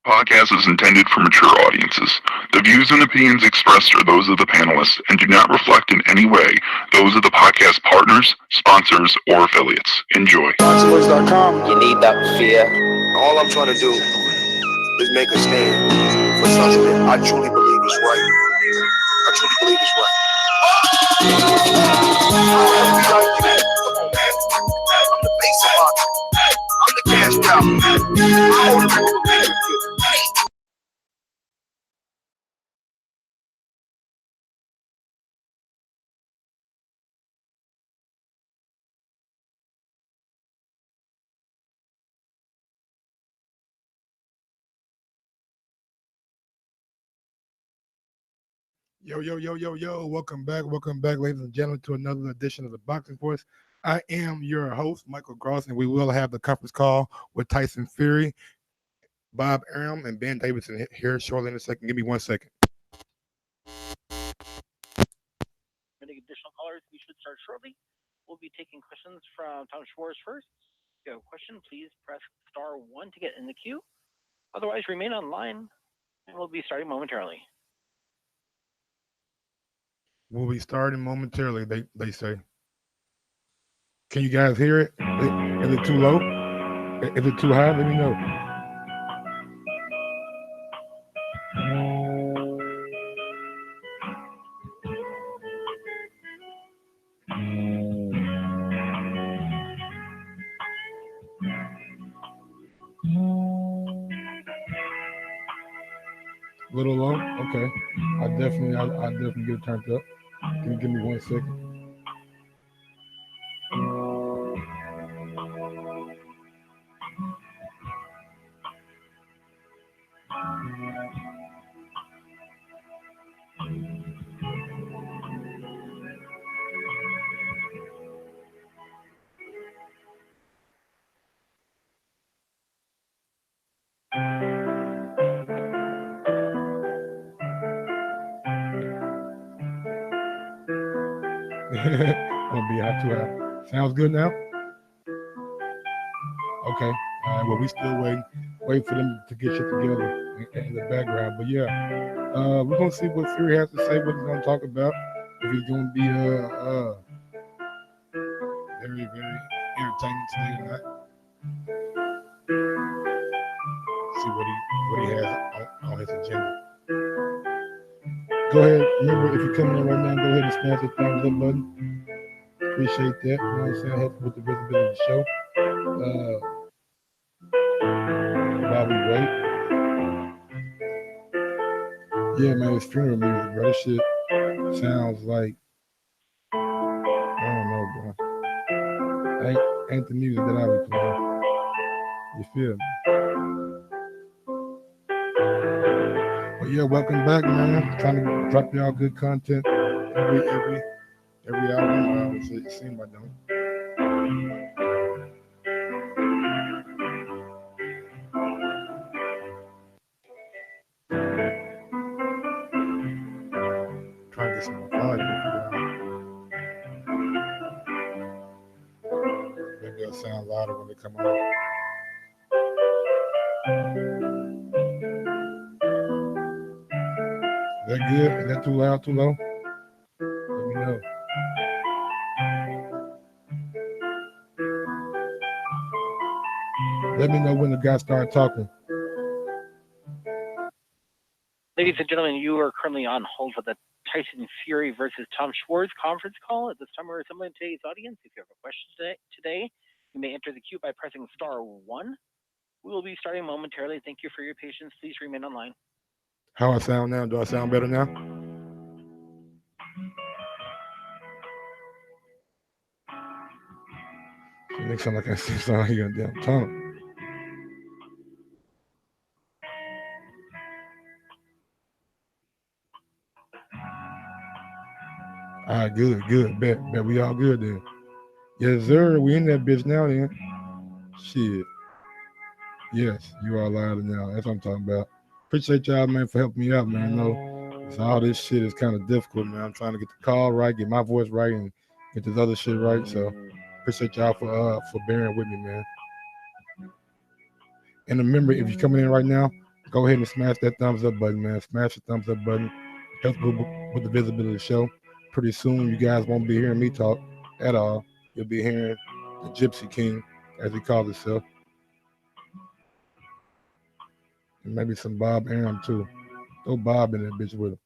Podcast is intended for mature audiences. The views and opinions expressed are those of the panelists and do not reflect in any way those of the podcast partners, sponsors, or affiliates. Enjoy. TBVsupporters.com. You need that fear. All I'm trying to do is make a stand for something that I truly believe is right. I truly believe is right. I'm the face of boxing. I'm the cash cow. Yo. Welcome back, ladies and gentlemen, to another edition of the Boxing Voice. I am your host, Michael Gross, and we will have the conference call with Tyson Fury, Bob Arum, and Ben Davidson here shortly in a second. Give me 1 second. Additional callers, we should start shortly. We'll be taking questions from Tom Schwartz first. If you have a question, please press *1 to get in the queue. Otherwise, remain online, and we'll be starting momentarily. We'll be starting momentarily, they say. Can you guys hear it? Is it too low? Is it too high? Let me know. A little low? Okay. I definitely get it turned up. Give me 1 second. Won't be hot too high. Sounds good now? Okay. All right. Well, we still waiting for them to get shit together in the background. But yeah, we're gonna see what Fury has to say, what he's gonna talk about. If he's gonna be very, very entertaining today or not. See what he has on his agenda. Go ahead. Remember, if you're coming in right now, go ahead and smash the thumbs up button. Appreciate that. You know what I'm saying? Help with the visibility of the show. While we wait. Yeah, man, it's funeral music, bro. This shit sounds like, I don't know, bro. Ain't the music that I be playing. You feel me? Well, yeah, welcome back, man. Trying to drop y'all good content every hour. It seems like them. Trying to get some more volume. Maybe it'll sound louder when they come on. Is that good? Is that too loud, too low? Let me know. Let me know when the guys start talking. Ladies and gentlemen, you are currently on hold for the Tyson Fury versus Tom Schwartz conference call. At this time, we're assembling today's audience. If you have a question today, you may enter the queue by pressing *1. We will be starting momentarily. Thank you for your patience. Please remain online. How I sound now? Do I sound better now? It makes sound like I sound like a damn tunnel. All right, good. Bet we all good then. Yes, sir. We in that bitch now then. Shit. Yes, you are louder now. That's what I'm talking about. Appreciate y'all, man, for helping me out, man. I know all this shit is kind of difficult, man. I'm trying to get the call right, get my voice right, and get this other shit right. So appreciate y'all for bearing with me, man. And remember, if you're coming in right now, Go ahead and smash that thumbs up button, man. Smash the thumbs up button. Helps with the visibility of the show. Pretty soon, you guys won't be hearing me talk at all. You'll be hearing the Gypsy King, as he calls himself. And maybe some Bob Arum, too. Throw Bob in that bitch with him.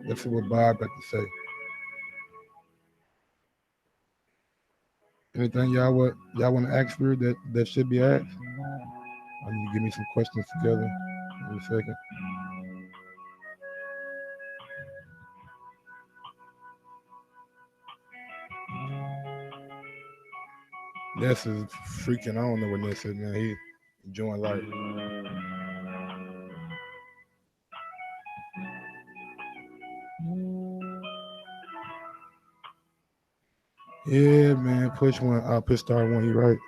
Let's see what Bob got to say. Anything y'all want to ask for that should be asked? I need to give me some questions together in a second. Ness is freaking. I don't know what Ness is, man. He enjoying life. Yeah, man. Push one. I'll push star one. You right.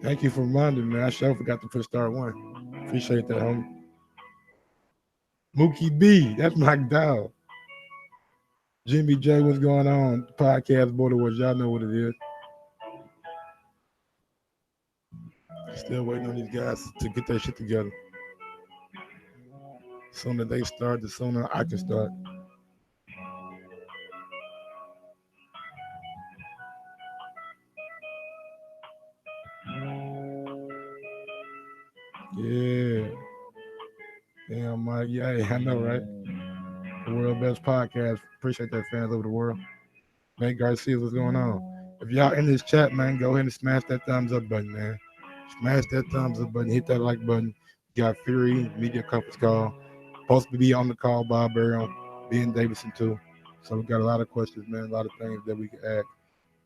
Thank you for reminding me. I sure forgot to push star one. Appreciate that, homie. Mookie B, that's my dog. Jimmy J, what's going on? Podcast Border Wars, y'all know what it is. Still waiting on these guys to get their shit together. Sooner they start, the sooner I can start. Yeah. Damn, Mike. Yeah, I know, right? The world best podcast. Appreciate that, fans over the world. Nate Garcia, what's going on? If y'all in this chat, man, go ahead and smash that thumbs up button, man. Smash that thumbs up button. Hit that like button. You got Fury Media Conference Call. Supposed to be on the call, Bob Arum, being Davidson too. So we got a lot of questions, man. A lot of things that we can ask.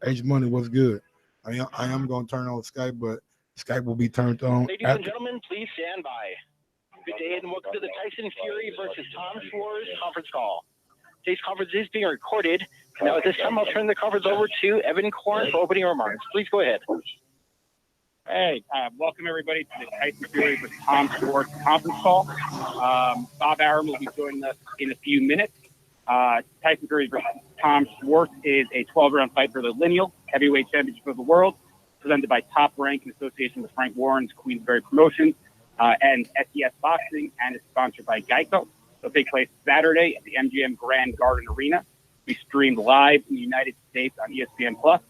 H Money, what's good? I am going to turn on Skype, but Skype will be turned on. Ladies and gentlemen, please stand by. Good day and welcome to the Tyson Fury versus Tom Schwarz conference call. Today's conference is being recorded. And now at this time, I'll turn the conference over to Evan Korn for opening remarks. Please go ahead. Hey, welcome everybody to the Tyson Fury versus Tom Schwarz conference call. Bob Arum will be joining us in a few minutes. Tyson Fury versus Tom Schwarz is a 12-round fight for the lineal heavyweight championship of the world, presented by Top Rank in association with Frank Warren's Queensberry Promotions and SES Boxing, and is sponsored by Geico. It'll take place Saturday at the MGM Grand Garden Arena. We streamed live in the United States on ESPN Plus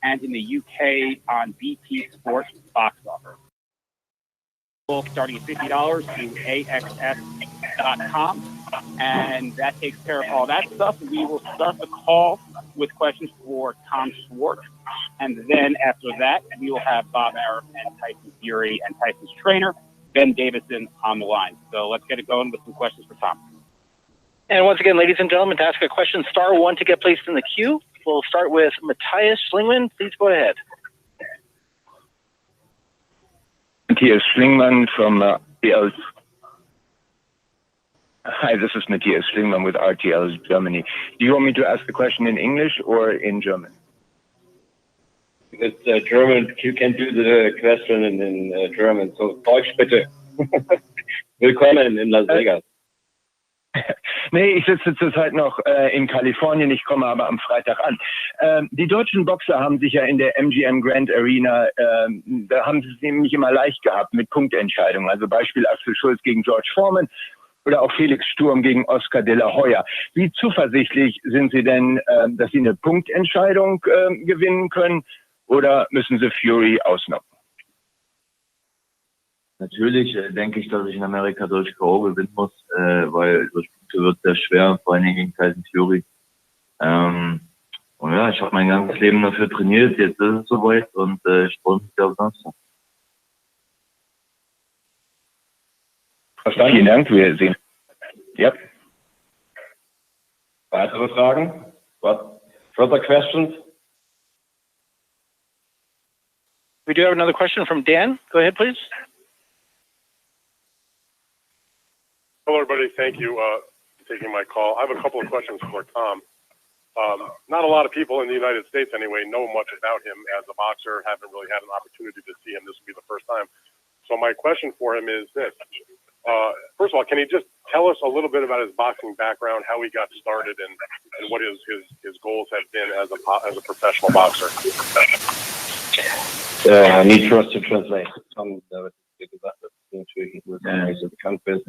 and in the UK on BT Sports Box Offer. Starting at $50 to AXS.com. And that takes care of all that stuff. We will start the call with questions for Tom Schwarz. And then after that, we will have Bob Arum and Tyson Fury and Tyson's trainer, Ben Davidson, on the line. So let's get it going with some questions for Tom. And once again, ladies and gentlemen, to ask a question, star one to get placed in the queue. We'll start with Matthias Schlingmann. Please go ahead. Matthias Schlingmann from RTL. Hi, this is Matthias Schlingmann with RTL Germany. Do you want me to ask the question in English or in German? It's German. You can do the question in German. So Deutsch bitte. Willkommen in Las Vegas. Nee, ich sitze zurzeit noch in Kalifornien, ich komme aber am Freitag an. Die deutschen Boxer haben sich ja in der MGM Grand Arena, da haben sie es nämlich immer leicht gehabt mit Punktentscheidungen. Also Beispiel Axel Schulz gegen George Foreman oder auch Felix Sturm gegen Oscar de la Hoya. Wie zuversichtlich sind Sie denn, dass Sie eine Punktentscheidung gewinnen können oder müssen Sie Fury ausnocken? Natürlich denke ich, dass ich in Amerika durch K.O. gewinnen muss, weil durch Punkte wird sehr schwer, vor allem gegen Tyson Fury. Und ja, ich habe mein ganzes Leben dafür trainiert, jetzt ist es soweit und ich freue mich sehr auf Samstag. Verstanden? Vielen Dank, wir sehen. Ja. Weitere Fragen? What? Further questions? We do have another question from Dan. Go ahead, please. Hello, everybody. Thank you for taking my call. I have a couple of questions for Tom. Not a lot of people in the United States, anyway, know much about him as a boxer, haven't really had an opportunity to see him. This will be the first time. So my question for him is this. First of all, can he just tell us a little bit about his boxing background, how he got started, and what his goals have been as a professional boxer. I need for us to translate. Tom, wie gesagt, das ist natürlich in den USA nicht so bekannt ist.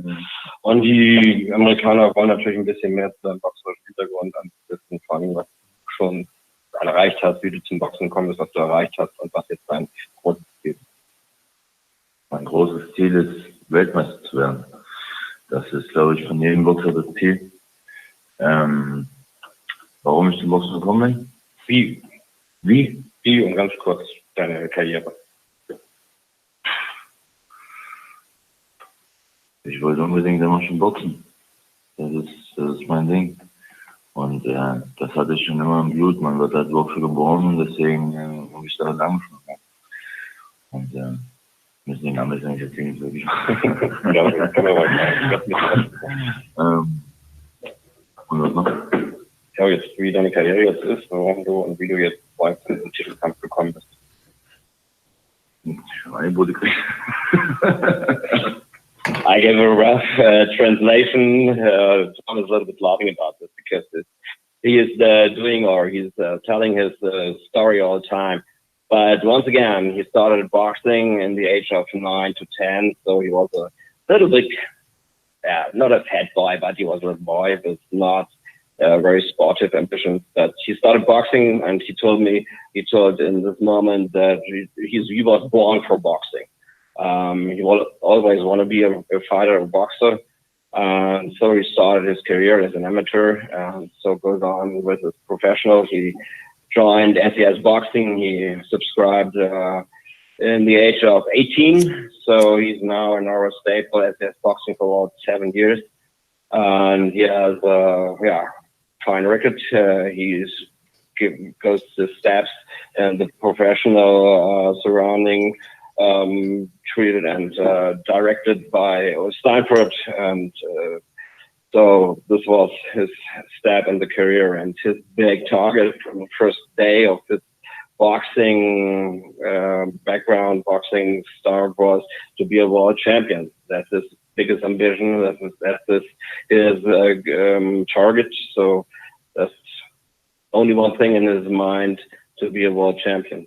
Und die Amerikaner wollen natürlich ein bisschen mehr zu deinem boxerischen Hintergrund am besten fragen, was du schon erreicht hast, wie du zum Boxen gekommen bist, was du erreicht hast und was jetzt dein großes Ziel ist. Mein großes Ziel ist, Weltmeister zu werden. Das ist, glaube ich, von jedem Boxer das Ziel. Warum ich zum Boxen gekommen bin? Wie und ganz kurz deine Karriere. Ich wollte unbedingt immer schon boxen. Das ist mein Ding. Und das hatte ich schon immer im Blut. Man wird als Boxer geboren, deswegen habe ich da angefangen. Und müssen den Namen jetzt nicht erzählen, wirklich. Ja, das kann man mal und was noch? Ja, jetzt, wie deine Karriere jetzt ist, warum du und wie du jetzt beim Titelkampf gekommen bist. I gave a rough translation. Tom is a little bit laughing about this because he is he's telling his story all the time. But once again, he started boxing in the age of 9 to 10, so he was a little bit, not a fat boy, but he was a boy with not very sportive ambitions. But he started boxing, and he told in this moment that he was born for boxing. He will always want to be a fighter, a boxer. So he started his career as an amateur, so goes on with his professional. He joined SES Boxing. He subscribed in the age of 18. So he's now in our staple SES Boxing for about 7 years. And he has fine record. Goes to steps and the professional surrounding, treated and directed by Steinfurt, and so this was his step in the career, and his big target from the first day of his boxing background, boxing start, was to be a world champion. That's his biggest ambition. That's his target. So that's only one thing in his mind, to be a world champion.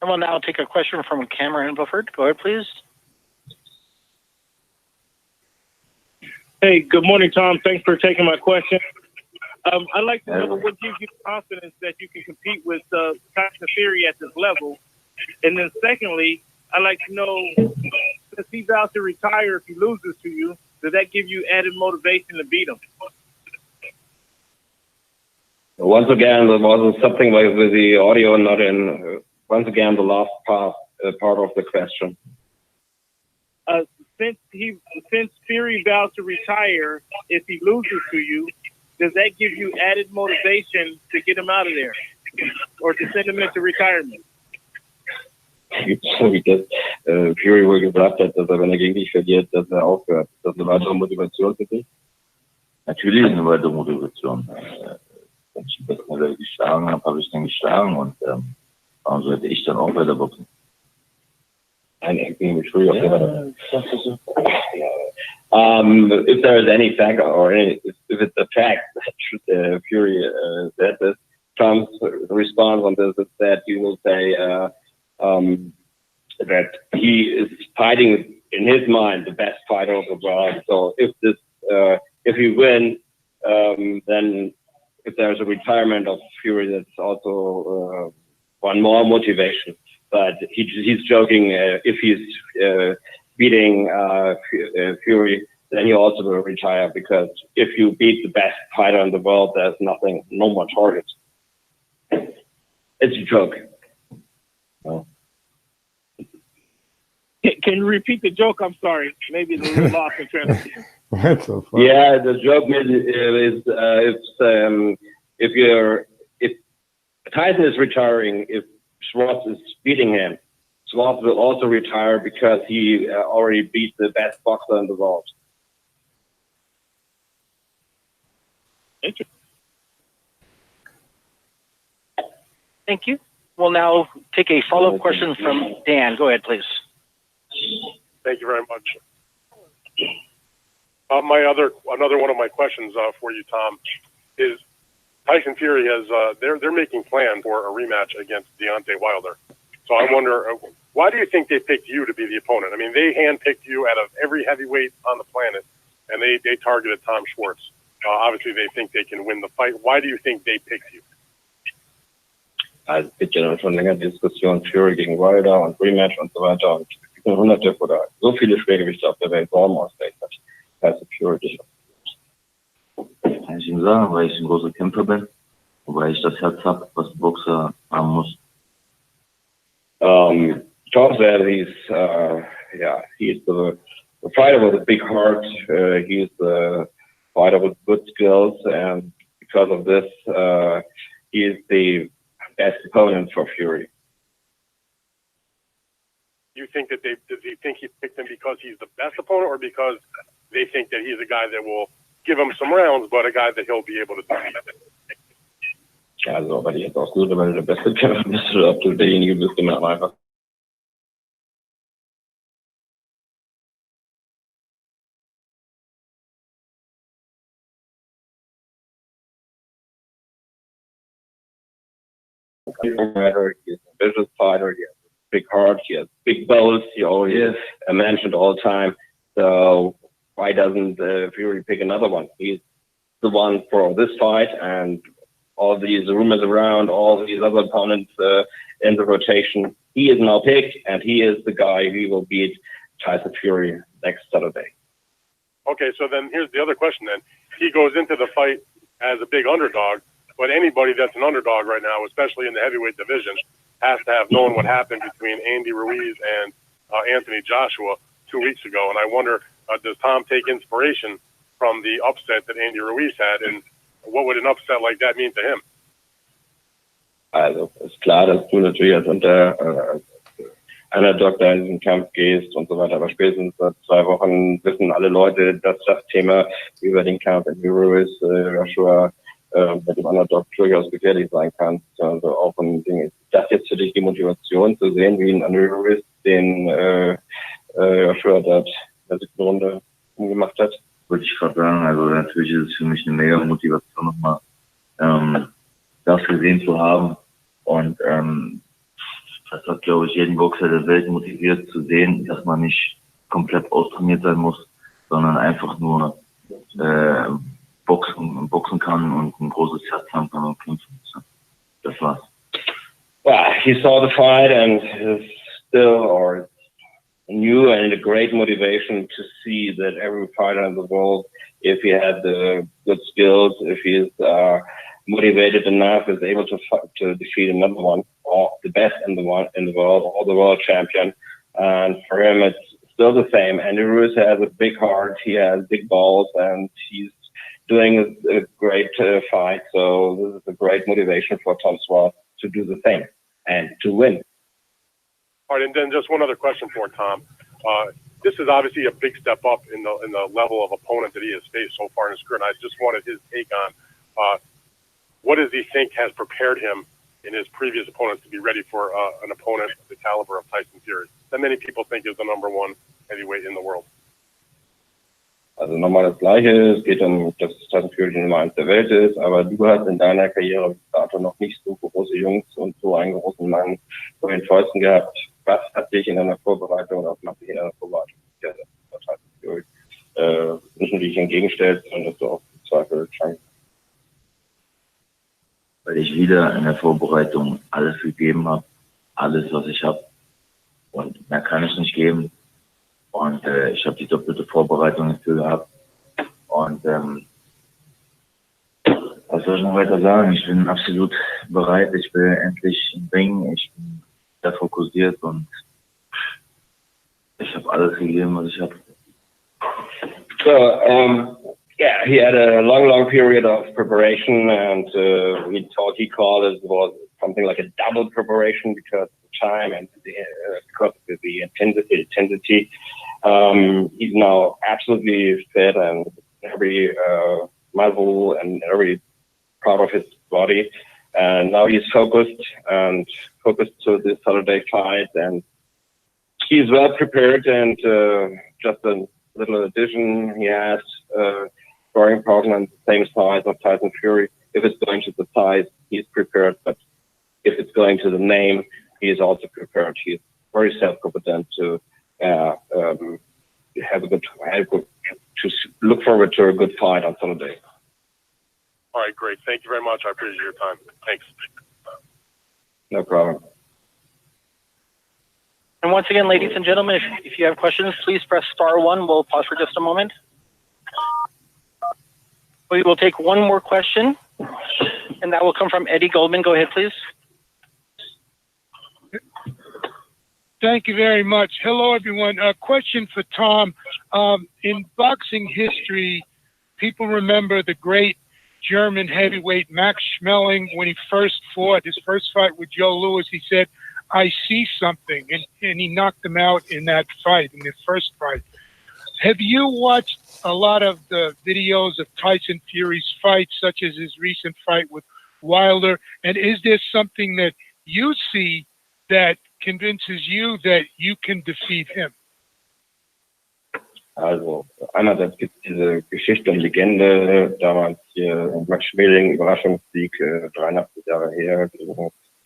I will now take a question from Cameron Bufford. Go ahead, please. Hey, good morning, Tom. Thanks for taking my question. I'd like to know what gives you confidence that you can compete with Tyson Fury at this level. And then secondly, I'd like to know, since he's out to retire if he loses to you, does that give you added motivation to beat him? Once again, there was something with the audio not in. Once again, the last part of the question. Since Fury vows to retire, if he loses to you, does that give you added motivation to get him out of there, or to send him into retirement? Fury wohl gesagt hat, dass wenn gegen dich verliert, dass aufhört. Ist das eine weitere Motivation für dich? Natürlich ist eine weitere Motivation. Wenn ich das mal geschlagen habe ich dann geschlagen, und warum sollte ich dann auch weiter boxen? If there is any fact, or if it's a fact that Fury said this, Trump's response on this is that you will say that he is fighting, in his mind, the best fighter of the world. So if he wins, then if there's a retirement of Fury, that's also one more motivation. But he's joking. If he's beating Fury, then he also will retire, because if you beat the best fighter in the world, there's no more targets. It's a joke. No. Can you repeat the joke? I'm sorry. Maybe it's a little lost in translation. That's so funny. Yeah, the joke is if Tyson is retiring, if Schwartz is beating him, Schwartz will also retire, because he already beat the best boxer in the world. Interesting. Thank you. We'll now take a follow-up question from Dan. Go ahead, please. Thank you very much. Another one of my questions for you, Tom, is Tyson Fury has they're making plans for a rematch against Deontay Wilder. So I wonder, why do you think they picked you to be the opponent? I mean, they handpicked you out of every heavyweight on the planet, and they targeted Tom Schwartz. Obviously, they think they can win the fight. Why do you think they picked you? Also es gibt ja dann schon länger Diskussionen, Fury gegen Wilder und Rematch und so weiter. Und es sind hunderte oder so viele Schwergewichte auf der Welt, warum ausgerechnet Tyson Fury dich? Kann ich ihm sagen, weil ich ein großer Kämpfer bin, wobei ich das Herz habe, was ein Boxer haben muss. Tom said he's the fighter with a big heart. He's the fighter with good skills, and because of this, he is the best opponent for Fury. You think that does he think he picked him because he's the best opponent, or because they think that he's a guy that will give him some rounds, but a guy that he'll be able to defeat? Ja, also, weil ich jetzt auch suche, wenn du der beste Kämpfer bist oder ob du derjenige bist, den man einfach. He's a vicious fighter, he has a big heart, he has big bows, he always mentioned all the time. So why doesn't Fury pick another one? He's the one for this fight, and all these rumors around, all these other opponents in the rotation. He is now picked, and he is the guy who will beat Tyson Fury next Saturday. Okay, so then here's the other question then. He goes into the fight as a big underdog, but anybody that's an underdog right now, especially in the heavyweight division, has to have known what happened between Andy Ruiz and Anthony Joshua 2 weeks ago. And I wonder, does Tom take inspiration from the upset that Andy Ruiz had, and what would an upset like that mean to him? Also ist klar, dass du natürlich als Underdog da in diesen Kampf gehst und so weiter, aber spätestens seit 2 Wochen wissen alle Leute, dass das Thema über den Kampf in Ruiz, Joshua mit dem Underdog durchaus gefährlich sein kann. Also auch ein Ding. Ist das jetzt für dich die Motivation zu sehen, wie ein Andy Ruiz den Joshua dort in der 7. Runde umgemacht hat? Würde ich gerade sagen, also natürlich ist es für mich eine mega Motivation, nochmal das gesehen zu haben. Und das hat, glaube ich, jeden Boxer der Welt motiviert zu sehen, dass man nicht komplett austrainiert sein muss, sondern einfach nur boxen kann und ein großes Herz haben kann und kämpfen muss. Das war's. Well, he saw the fight and is still new and a great motivation to see that every fighter in the world, if he had the good skills, if he is motivated enough, is able to defeat another one, or the best in the world, or the world champion. And for him, it's still the same. Andy Ruiz has a big heart, he has big balls, and he's doing a great fight. So this is a great motivation for Tom Schwartz to do the same and to win. All right, and then just one other question for Tom. This is obviously a big step up in the level of opponent that he has faced so far in his career, and I just wanted his take on what does he think has prepared him in his previous opponents to be ready for an opponent of the caliber of Tyson Fury, that many people think is the #1 heavyweight in the world. Also nochmal das Gleiche, es geht um, dass Tyson Fury die Nummer 1 der Welt ist, aber du hast in deiner Karriere bis dato noch nicht so große Jungs und so einen großen Mann vor den Fäusten gehabt. Was hat dich in einer Vorbereitung, oder was dich in einer Vorbereitung für Tyson Fury nicht nur dich entgegenstellst, sondern dass du auch im Zweifel Chancen hast? Weil ich wieder in der Vorbereitung alles gegeben habe, alles, was ich habe. Und mehr kann ich nicht geben. Und ich habe die doppelte Vorbereitung dafür gehabt. Und was soll ich noch weiter sagen? Ich bin absolut bereit. Ich will endlich im Ring. Ich bin sehr fokussiert und ich habe alles gegeben, was ich habe. So, yeah, he had a long period of preparation, and he called it was something like a double preparation because of the time and because of the intensity. He's now absolutely fit, and every muscle and every part of his body. And now he's focused to this Saturday fight, and he's well prepared, and just a little addition, he has sparring partner the same size of Tyson Fury. If it's going to the size, he's prepared, but if it's going to the name, he is also prepared. He's very self-confident to to look forward to a good fight on Sunday. All right, great. Thank you very much. I appreciate your time. Thanks. No problem. And once again, ladies and gentlemen, if you have questions, please press *1. We'll pause for just a moment. We will take one more question, and that will come from Eddie Goldman. Go ahead, please. Thank you very much. Hello, everyone. A question for Tom. In boxing history, people remember the great German heavyweight Max Schmeling when he first fought his first fight with Joe Louis. He said, "I see something," and he knocked him out in that fight, in the first fight. Have you watched a lot of the videos of Tyson Fury's fights, such as his recent fight with Wilder? And is there something that you see that convinces you that you can defeat him? Also, einerseits gibt es diese Geschichte und Legende, damals hier Max Schmeling, Überraschungssieg, 83 Jahre her, gegen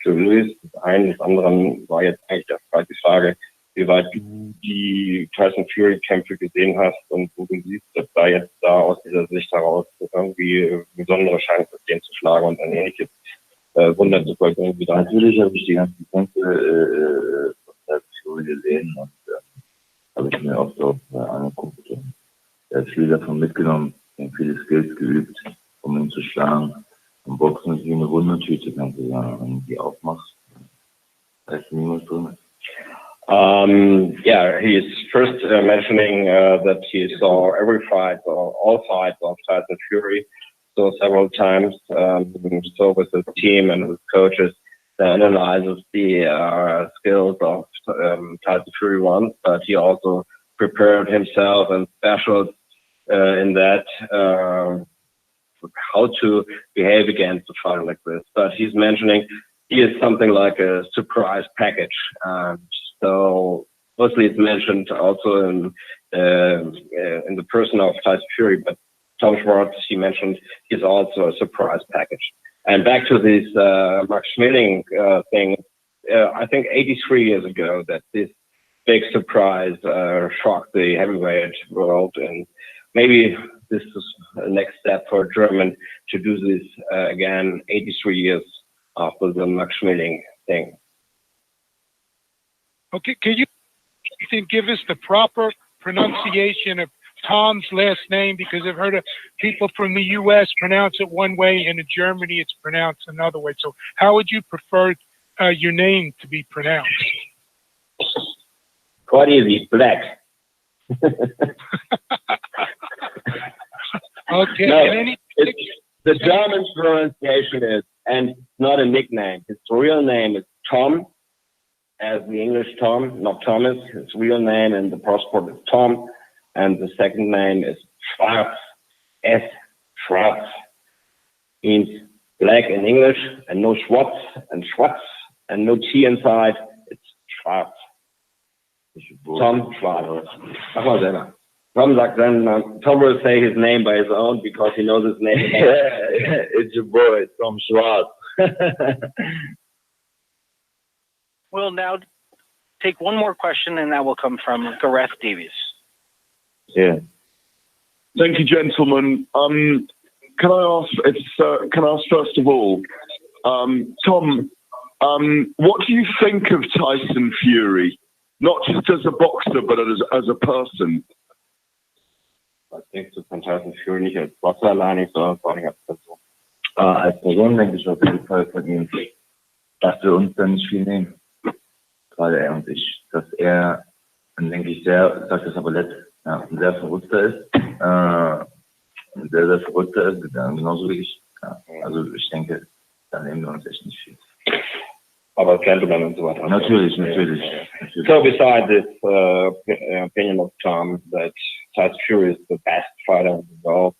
Joe Louis. Das eine, das andere war jetzt eigentlich die Frage, wie weit du die Tyson Fury Kämpfe gesehen hast und wo du siehst, dass da jetzt aus dieser Sicht heraus irgendwie eine besondere Chance ist, den zu schlagen und ein ähnliches Wunder zu vollbringen. Natürlich habe ich die ganzen Kämpfe von Tyson Fury gesehen und habe ich mir oft auch angeguckt. Er hat viel davon mitgenommen, viele Skills geübt, um ihn zu schlagen. Und Boxen ist wie eine Wundertüte, kannst du sagen, wenn du die aufmachst, da ist niemand drin. Yeah, he is first mentioning that he saw every fight or all fights of Tyson Fury, so several times, so with his team and his coaches, analyzes the skills of Tyson Fury once, but he also prepared himself and specials in that how to behave against a fighter like this. But he's mentioning he is something like a surprise package. So mostly it's mentioned also in the person of Tyson Fury, but Tom Schwartz, he mentioned, is also a surprise package. And back to this Max Schmeling thing, I think 83 years ago that this big surprise shocked the heavyweight world, and maybe this is the next step for a German to do this again 83 years after the Max Schmeling thing. Okay, can you give us the proper pronunciation of Tom's last name? Because I've heard of people from the U.S. pronounce it one way, and in Germany it's pronounced another way. So how would you prefer your name to be pronounced? Quite easy, Black. Okay. No, the German pronunciation is, and it's not a nickname. His real name is Tom, as the English Tom, not Thomas. His real name in the passport is Tom, and the second name is Schwarz. S. Schwarz means black in English, and no Schwarz, and no T inside. It's Schwarz. Tom Schwarz. Sag mal selber. Tom sagt then, Tom will say his name by his own because he knows his name. It's your boy, Tom Schwarz. We'll now take one more question, and that will come from Gareth Davies. Yeah. Thank you, gentlemen. Can I ask first of all, Tom, what do you think of Tyson Fury, not just as a boxer, but as a person? Was denkst du von Tyson Fury, nicht als Boxer allein, sondern vor allem als Person? Als Person denke ich auf jeden Fall von ihm, dass wir uns da nicht viel nehmen. Gerade er und ich. Dass er, dann denke ich, sehr, ich sage das aber letzt, ja, ein sehr verrückter ist. Ein sehr, sehr verrückter ist, genauso wie ich. Ja, also ich denke, da nehmen wir uns echt nicht viel. Aber Gentleman und so weiter. Natürlich. So besides this opinion of Tom that Tyson Fury is the best fighter in the world,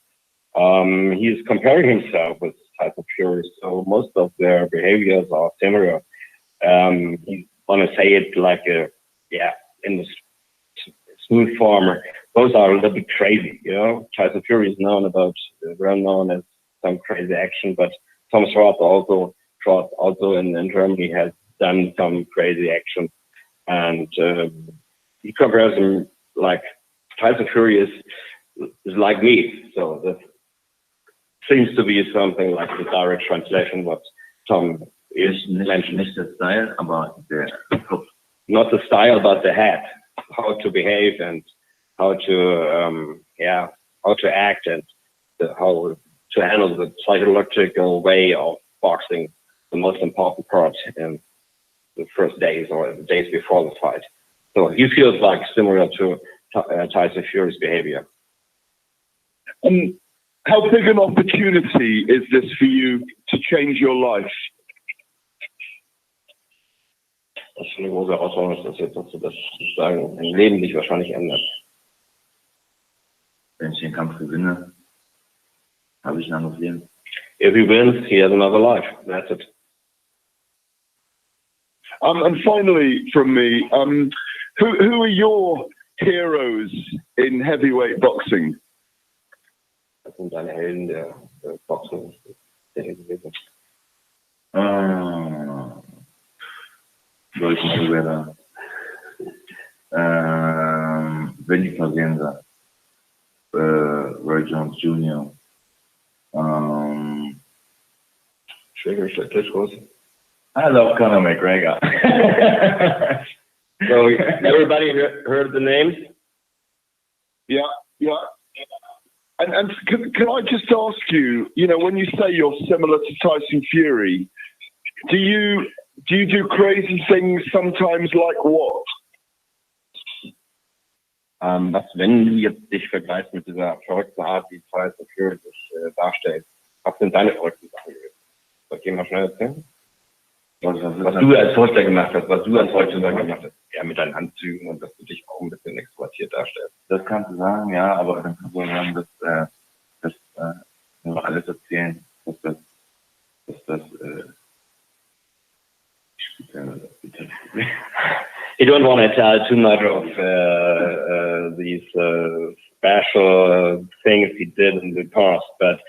he's comparing himself with Tyson Fury, so most of their behaviors are similar. He want to say it like a in the smooth form. Those are a little bit crazy, you know. Tyson Fury is well known as some crazy action, but Tom Schwarz also in Germany has done some crazy action, and he compares him like Tyson Fury is like me, so that seems to be something like the direct translation what Tom is mentioning. Nicht der Style, aber der Kopf. Not the style, but the head, how to behave and how to act and how to handle the psychological way of boxing, the most important part in the first days or the days before the fight. So he feels like similar to Tyson Fury's behavior. How big an opportunity is this for you to change your life? Das ist eine große Herausforderung, dass jetzt dazu das sozusagen ein Leben sich wahrscheinlich ändert. Wenn ich den Kampf gewinne, habe ich ein anderes Leben. If he wins, he has another life. That's it. And finally, from me, who are your heroes in heavyweight boxing? Das sind deine Helden der Boxen. Solchen Zuwähler. Wenn ich mal sehen soll. Roy Jones Jr. I love Conor McGregor. So everybody heard the names? Yeah. And can I just ask you, when you say you're similar to Tyson Fury, do you do crazy things sometimes, like what? Wenn du jetzt dich vergleichst mit dieser verrückten Art, wie Tyson Fury sich darstellt, was sind deine verrückten Sachen gewesen? Soll ich dir mal schnell erzählen? Was du als Verrückter gemacht hast, gemacht hast. Ja, mit deinen Anzügen und dass du dich auch ein bisschen extrovertiert darstellst. Das kannst du sagen, ja, aber dann kannst du sagen, dass nur alles erzählen, dass das You don't want to tell too much of these special things he did in the past, but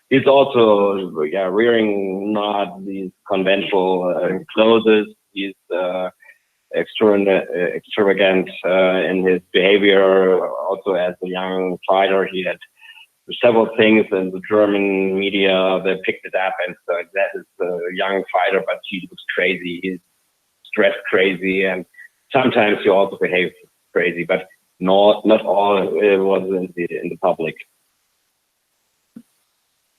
he's also wearing not these conventional clothes. He's extravagant in his behavior. Also, as a young fighter, he had several things in the German media that picked it up and said that is a young fighter, but he looks crazy. He's dressed crazy, and sometimes he also behaves crazy, but not all was in the public.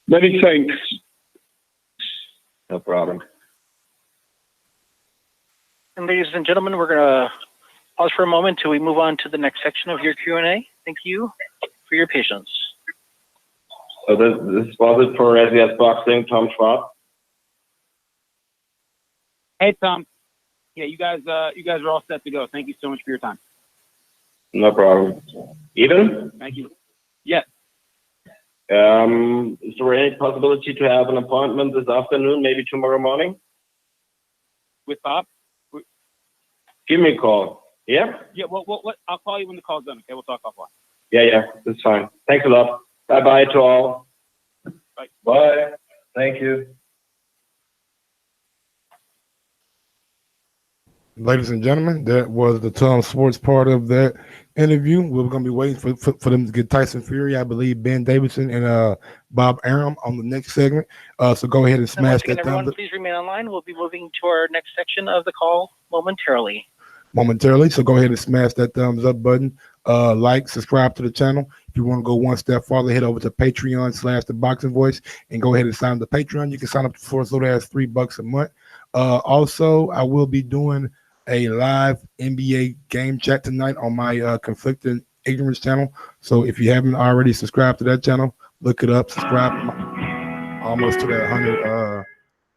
Many thanks. No problem. And ladies and gentlemen, we're going to pause for a moment till we move on to the next section of your Q&A. Thank you for your patience. So this was it for SBS Boxing, Tom Schwarz. Hey, Tom. Yeah, you guys are all set to go. Thank you so much for your time. No problem. Even? Thank you. Yes. Is there any possibility to have an appointment this afternoon, maybe tomorrow morning? With Bob? Give me a call. Yeah? Yeah, well, I'll call you when the call's done, okay? We'll talk offline. Yeah, that's fine. Thanks a lot. Bye-bye to all. Bye. Bye. Thank you. Ladies and gentlemen, that was the Tom Schwarz part of that interview. We're going to be waiting for them to get Tyson Fury, I believe, Ben Davidson, and Bob Arum on the next segment. So go ahead and smash that everyone, thumbs up. please remain online. We'll be moving to our next section of the call momentarily. So go ahead and smash that thumbs up button. Like, subscribe to the channel. If you want to go one step farther, head over to Patreon/ThaBoxingVoice and go ahead and sign up to Patreon. You can sign up for as little as $3 a month. Also, I will be doing a live NBA game chat tonight on my Conflicted Ignorance channel. So if you haven't already subscribed to that channel, look it up, subscribe. Almost to that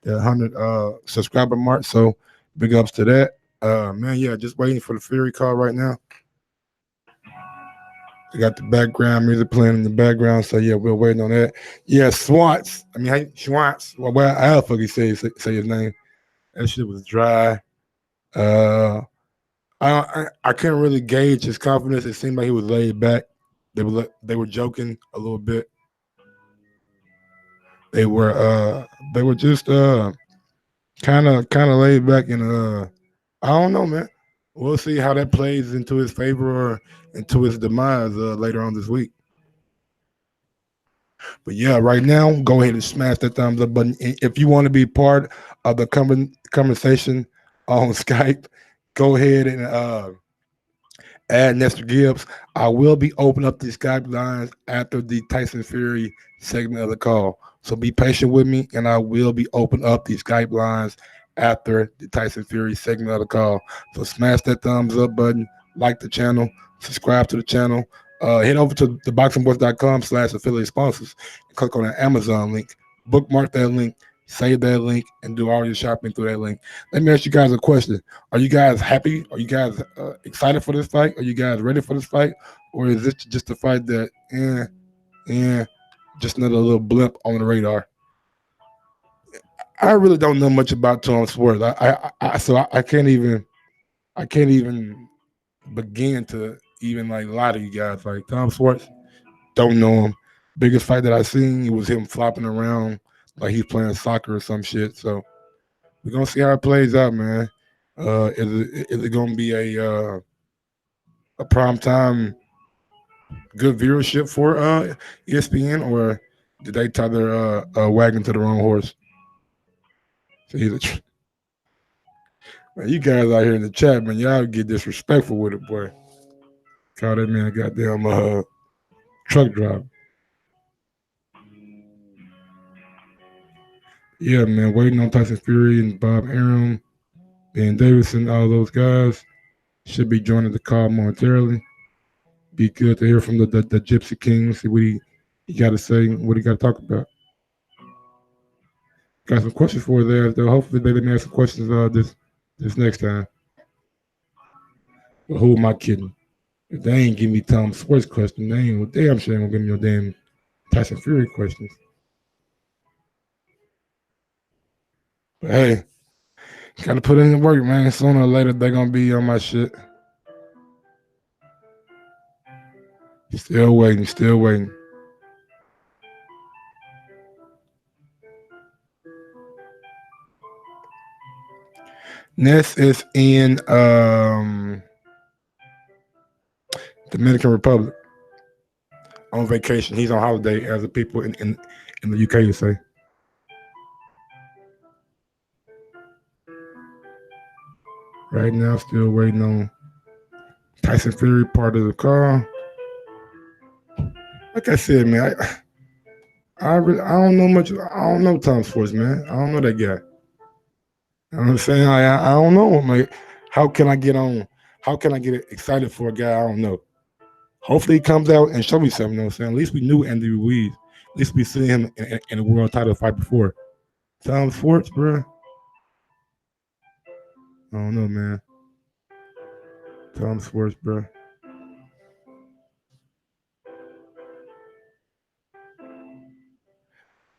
100 subscriber mark. So big ups to that. Just waiting for the Fury call right now. I got the background music playing in the background, so yeah, we're waiting on that. Yeah, Schwarz. Schwarz. Well, how the fuck you say his name? That shit was dry. I couldn't really gauge his confidence. It seemed like he was laid back. They were joking a little bit. They were just kind of laid back, and I don't know, man. We'll see how that plays into his favor or into his demise later on this week. But yeah, right now, go ahead and smash that thumbs up button. If you want to be part of the conversation on Skype, go ahead and add Nestor Gibbs. I will be opening up the Skype lines after the Tyson Fury segment of the call. So be patient with me, and I will be opening up the Skype lines after the Tyson Fury segment of the call. So smash that thumbs up button, like the channel, subscribe to the channel. Head over to TheBoxingVoice.com/affiliate sponsors and click on the Amazon link. Bookmark that link, save that link, and do all your shopping through that link. Let me ask you guys a question. Are you guys happy? Are you guys excited for this fight? Are you guys ready for this fight? Or is this just a fight that, just another little blip on the radar? I really don't know much about Tom Schwartz. So I can't even begin to even like lie to you guys. Like Tom Schwartz, don't know him. Biggest fight that I seen was him flopping around like he's playing soccer or some shit. So we're gonna see how it plays out, man. Is it gonna be a prime time good viewership for ESPN, or did they tie their wagon to the wrong horse? So man, you guys out here in the chat, man, y'all get disrespectful with it, boy. Call that man a goddamn truck driver. Yeah, man, waiting on Tyson Fury and Bob Arum and Davidson, all those guys should be joining the call momentarily. Be good to hear from the Gypsy King, see what he got to say, what he got to talk about. Got some questions for there. Hopefully they let me ask some questions this next time. But who am I kidding? If they ain't give me Tom Schwartz question, they ain't damn sure ain't gonna give me no damn Tyson Fury questions. But hey, gotta put in the work, man. Sooner or later they're gonna be on my shit. Still waiting. Ness is in Dominican Republic on vacation. He's on holiday, as the people in the UK would say. Right now, still waiting on Tyson Fury part of the call. Like I said, man, I don't know much. I don't know Tom Schwartz, man. I don't know that guy. You know what I'm saying? I don't know him. Like, how can I get on? How can I get excited for a guy I don't know? Hopefully he comes out and show me something. You know what I'm saying? At least we knew Andy Ruiz. At least we seen him in a world title fight before. Tom Schwartz, bro. I don't know, man. Tom Schwartz, bro.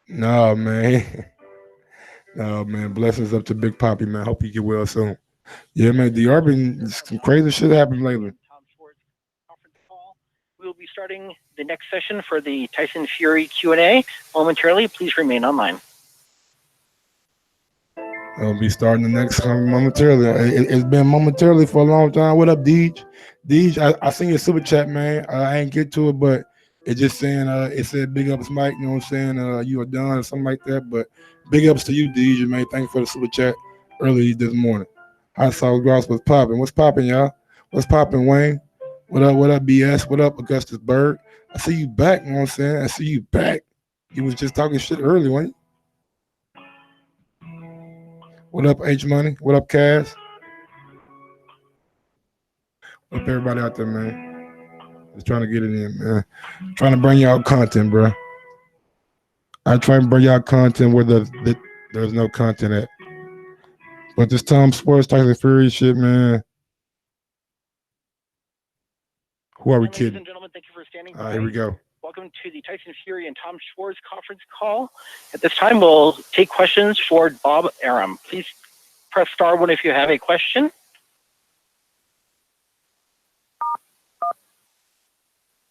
No, man. No, man. Blessings up to Big Poppy, man. Hope you get well soon. Yeah, man. Some crazy shit happened lately. Tom Schwartz conference call. We will be starting the next session for the Tyson Fury Q&A momentarily. Please remain online. I'll be starting the next one momentarily. It's been momentarily for a long time. What up, Deej? Deej, I seen your super chat, man. I ain't get to it, but it's just saying, it said big ups, Mike. You know what I'm saying? You are done or something like that. But big ups to you, Deej, man. Thank you for the super chat early this morning. I saw Gross was popping. What's popping, y'all? What's popping, Wayne? What up, BS? What up, Augustus Bird? I see you back, you know what I'm saying? I see you back. You was just talking shit early, wasn't you? What up, H Money? What up, Cass? What up, everybody out there, man? Just trying to get it in, man. Trying to bring y'all content, bro. I try and bring y'all content where there's no content at. But this Tom Schwartz, Tyson Fury shit, man. Who are we kidding? Ladies and gentlemen, thank you for standing by. Here we go. Welcome to the Tyson Fury and Tom Schwartz conference call. At this time, we'll take questions for Bob Arum. Please press *1 if you have a question.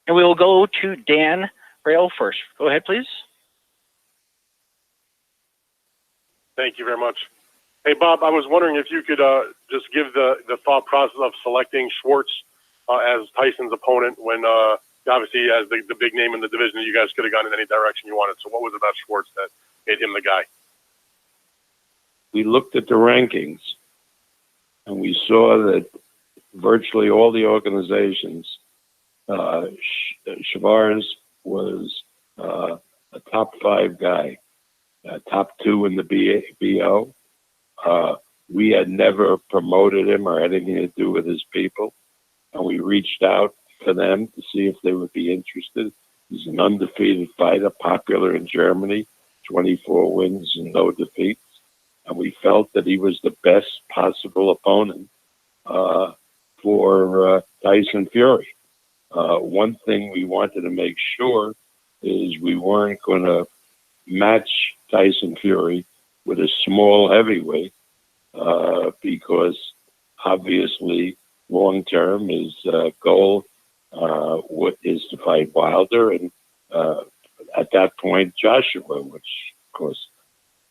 And we will go to Dan Braille first. Go ahead, please. Thank you very much. Hey, Bob, I was wondering if you could just give the thought process of selecting Schwartz as Tyson's opponent when obviously as the big name in the division, you guys could have gone in any direction you wanted. So what was it about Schwartz that made him the guy? We looked at the rankings and we saw that virtually all the organizations, Schwarz was a top 5 guy, top 2 in the BO. We had never promoted him or anything to do with his people. And we reached out for them to see if they would be interested. He's an undefeated fighter, popular in Germany, 24 wins and no defeats. And we felt that he was the best possible opponent for Tyson Fury. One thing we wanted to make sure is we weren't going to match Tyson Fury with a small heavyweight because obviously long-term his goal is to fight Wilder and at that point Joshua, which of course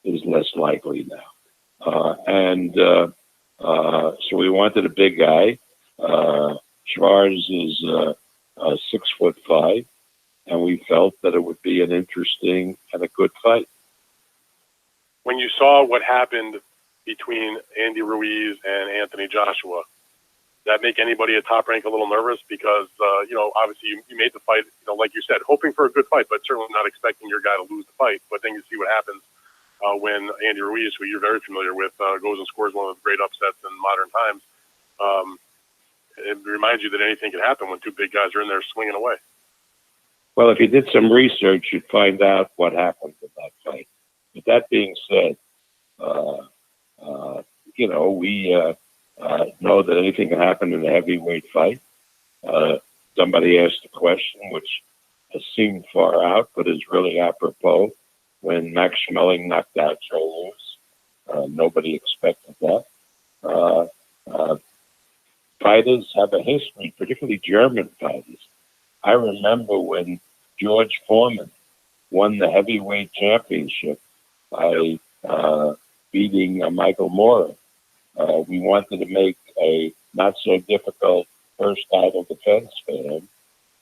is less likely now. So we wanted a big guy. Schwarz is 6'5", and we felt that it would be an interesting and a good fight. When you saw what happened between Andy Ruiz and Anthony Joshua, did that make anybody at Top Rank a little nervous? Because, obviously you made the fight, like you said, hoping for a good fight, but certainly not expecting your guy to lose the fight. But then you see what happens when Andy Ruiz, who you're very familiar with, goes and scores one of the great upsets in modern times. It reminds you that anything can happen when two big guys are in there swinging away. Well, if you did some research, you'd find out what happened in that fight. But that being said, we know that anything can happen in a heavyweight fight. Somebody asked a question which seemed far out, but is really apropos. When Max Schmeling knocked out Joe Louis, nobody expected that. Fighters have a history, particularly German fighters. I remember when George Foreman won the heavyweight championship by beating Michael Moorer. We wanted to make a not-so-difficult first title defense for him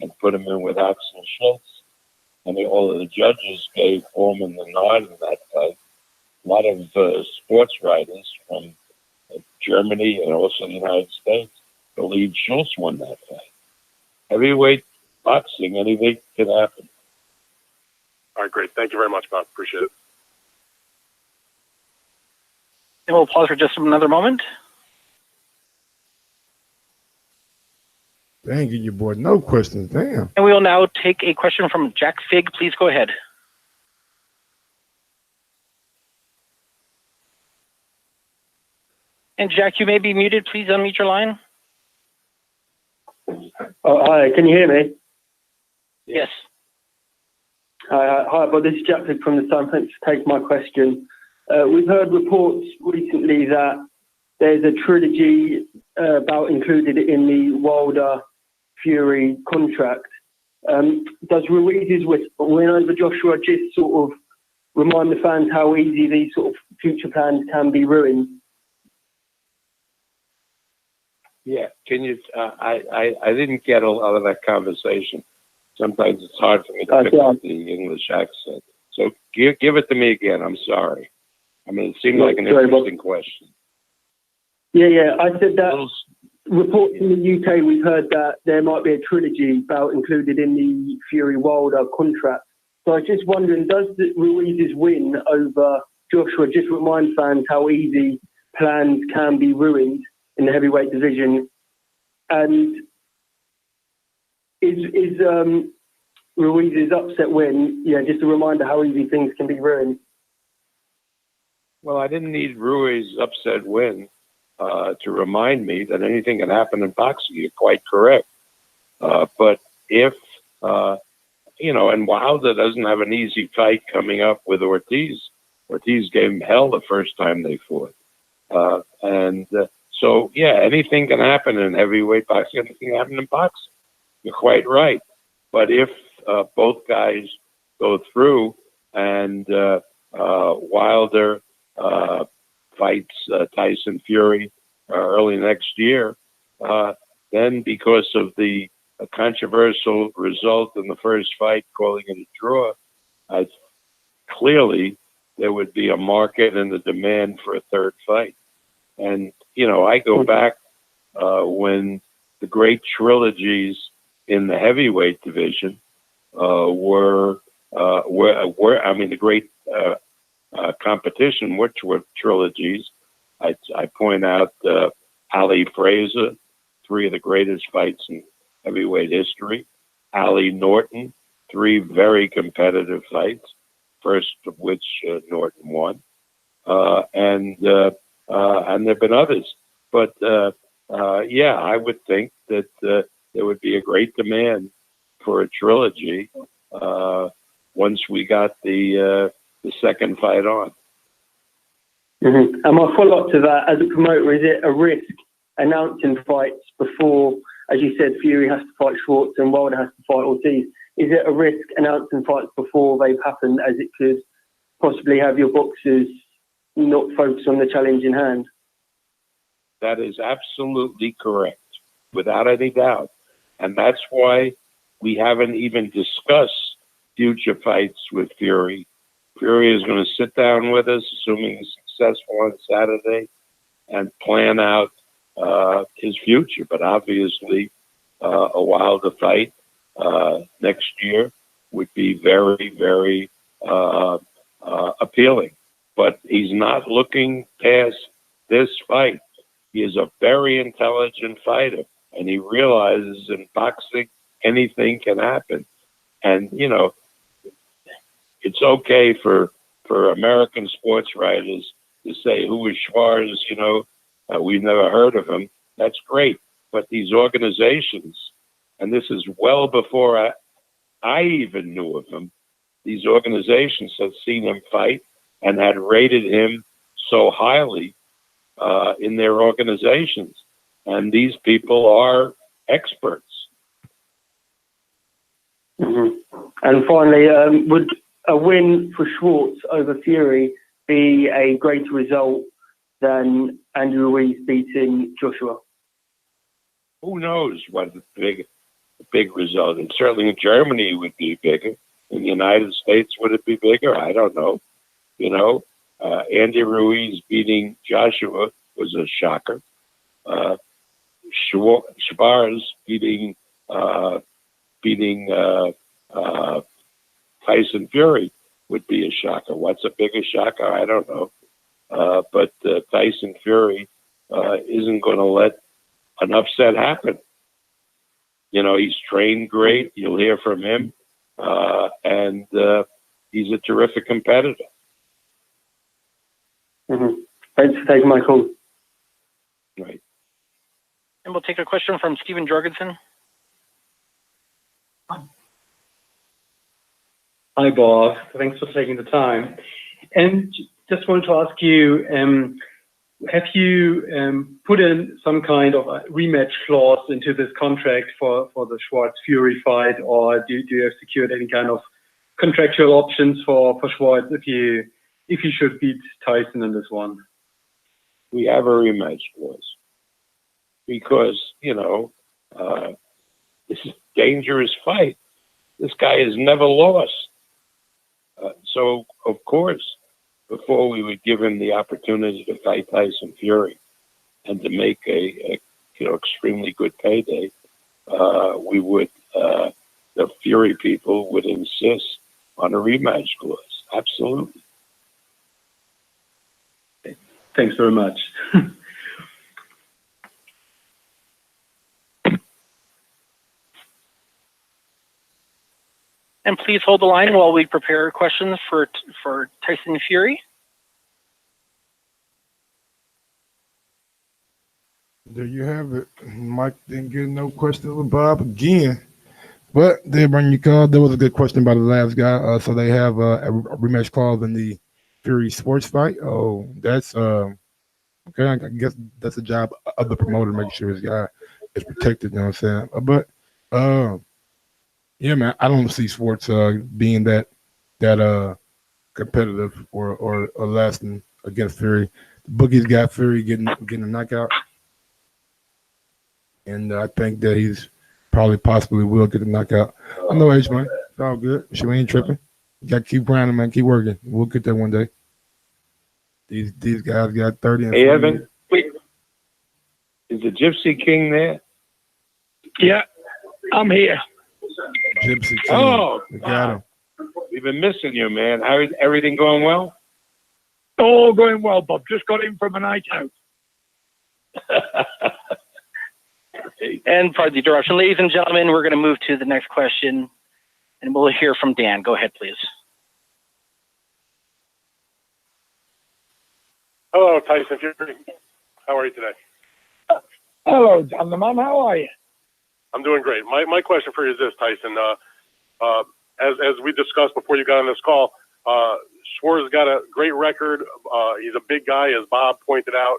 and put him in with Axel Schultz. And all of the judges gave Foreman the nod in that fight. A lot of sports writers from Germany and also the United States believed Schultz won that fight. Heavyweight boxing, anything can happen. All right, great. Thank you very much, Bob. Appreciate it. And we'll pause for just another moment. Dang, you boy, no questions. Damn. And we will now take a question from Jack Fig. Please go ahead. And Jack, you may be muted. Please unmute your line. Oh, hi, can you hear me? Yes. Hi, Bob. This is Jack Fig from the Sun. Thanks for taking my question. We've heard reports recently that there's a trilogy bout included in the Wilder Fury contract. Does Ruiz's win over Joshua just sort of remind the fans how easy these sort of future plans can be ruined? Yeah, can you? I didn't get a lot of that conversation. Sometimes it's hard for me to pick up the English accent. So give it to me again. I'm sorry. I mean, it seemed like an interesting question. Yeah. I said that reports in the UK, we've heard that there might be a trilogy bout included in the Fury-Wilder contract. So I was just wondering, does Ruiz's win over Joshua just remind fans how easy plans can be ruined in the heavyweight division? And is Ruiz's upset win, just a reminder how easy things can be ruined? Well, I didn't need Ruiz's upset win to remind me that anything can happen in boxing. You're quite correct. But if, and Wilder doesn't have an easy fight coming up with Ortiz. Ortiz gave him hell the first time they fought. So, anything can happen in heavyweight boxing. Anything can happen in boxing. You're quite right. But if both guys go through and Wilder fights Tyson Fury early next year, then because of the controversial result in the first fight, calling it a draw, clearly there would be a market and a demand for a third fight. And, I go back when the great trilogies in the heavyweight division were the great competition, which were trilogies. I point out Ali Fraser, 3 of the greatest fights in heavyweight history. Ali Norton, 3 very competitive fights, first of which Norton won. And there have been others. But, I would think that there would be a great demand for a trilogy once we got the second fight on. Mm-hmm. And my follow-up to that, as a promoter, is it a risk announcing fights before, as you said, Fury has to fight Schwartz and Wilder has to fight Ortiz? Is it a risk announcing fights before they've happened, as it could possibly have your boxers not focus on the challenge in hand? That is absolutely correct, without any doubt. And that's why we haven't even discussed future fights with Fury. Fury is going to sit down with us, assuming he's successful on Saturday, and plan out his future. But obviously, a Wilder fight next year would be very, very appealing. But he's not looking past this fight. He is a very intelligent fighter, and he realizes in boxing anything can happen. And, it's okay for American sports writers to say, who is Schwartz? We've never heard of him. That's great. But these organizations, and this is well before I even knew of him, these organizations had seen him fight and had rated him so highly in their organizations. And these people are experts. Mm-hmm. And finally, would a win for Schwartz over Fury be a greater result than Andrew Ruiz beating Joshua? Who knows what the big result? And certainly in Germany it would be bigger. In the United States, would it be bigger? I don't know. Andy Ruiz beating Joshua was a shocker. Schwartz beating Tyson Fury would be a shocker. What's a bigger shocker? I don't know. But Tyson Fury isn't going to let an upset happen. He's trained great. You'll hear from him. And he's a terrific competitor. Mm-hmm. Thanks for taking my call. Right. And we'll take a question from Stephen Jorgensen. Hi, Bob. Thanks for taking the time. And just wanted to ask you, have you put in some kind of a rematch clause into this contract for the Schwartz-Fury fight, or do you have secured any kind of contractual options for Schwartz if you should beat Tyson in this one? We have a rematch clause because, this is a dangerous fight. This guy has never lost. So, of course, before we would give him the opportunity to fight Tyson Fury and to make a extremely good payday, we would, the Fury people would insist on a rematch clause. Absolutely. Thanks very much. And please hold the line while we prepare questions for Tyson Fury. There you have it. Mike didn't get no question with Bob again. But they bring you call. There was a good question by the last guy. So they have a rematch clause in the Fury sports fight. Oh, that's okay. I guess that's the job of the promoter to make sure his guy is protected. You know what I'm saying? But I guess that's the job of the promoter to make sure his guy is protected. You know what I'm saying? But I guess that's the job of the promoter to make sure his guy is protected. You know what I'm saying? But Yeah, man. I don't see Schwartz being that competitive or lasting against Fury. Boogie's got Fury getting a knockout, and I think that he's probably possibly will get a knockout. I know H, man. It's all good. She ain't tripping. You got to keep grinding, man. Keep working. We'll get there one day. These guys got 30 and 40. Hey, Evan, is the Gypsy King there? Yeah, I'm here. Gypsy King. Oh, we got him. We've been missing you, man. How is everything going well? All going well, Bob. Just got in from a night out. And pardon the interruption. Ladies and gentlemen, we're going to move to the next question, and we'll hear from Dan. Go ahead, please. Hello, Tyson Fury. How are you today? Hello, Dan the man. How are you? I'm doing great. My question for you is this, Tyson. As we discussed before you got on this call, Schwartz got a great record. He's a big guy, as Bob pointed out,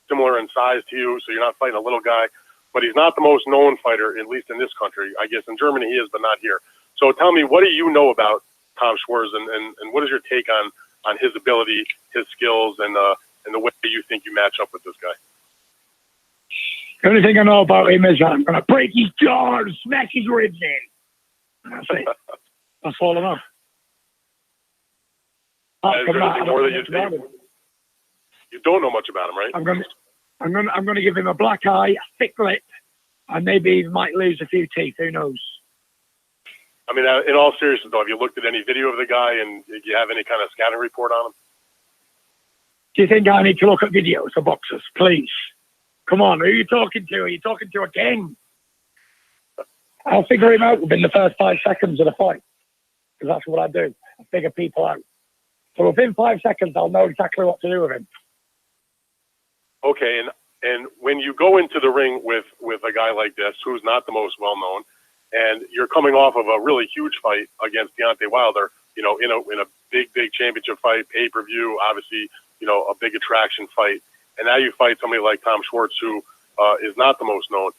similar in size to you, so you're not fighting a little guy. But he's not the most known fighter, at least in this country. I guess in Germany he is, but not here. So tell me, what do you know about Tom Schwartz, and what is your take on his ability, his skills, and the way you think you match up with this guy? The only thing I know about him is I'm going to break his jaw and smash his ribs in. That's it. That's all I know. Is there anything more that you don't know much about him, right? I'm going to give him a black eye, a thick lip, and maybe he might lose a few teeth. Who knows? I mean, in all seriousness, though, have you looked at any video of the guy, and do you have any kind of scouting report on him? Do you think I need to look at videos of boxers? Please. Come on, who are you talking to? Are you talking to a king? I'll figure him out within the first 5 seconds of the fight. Because that's what I do. I figure people out. So within 5 seconds, I'll know exactly what to do with him. Okay, and when you go into the ring with a guy like this, who's not the most well-known, and you're coming off of a really huge fight against Deontay Wilder, in a big championship fight, pay-per-view, obviously, a big attraction fight, and now you fight somebody like Tom Schwartz, who is not the most known.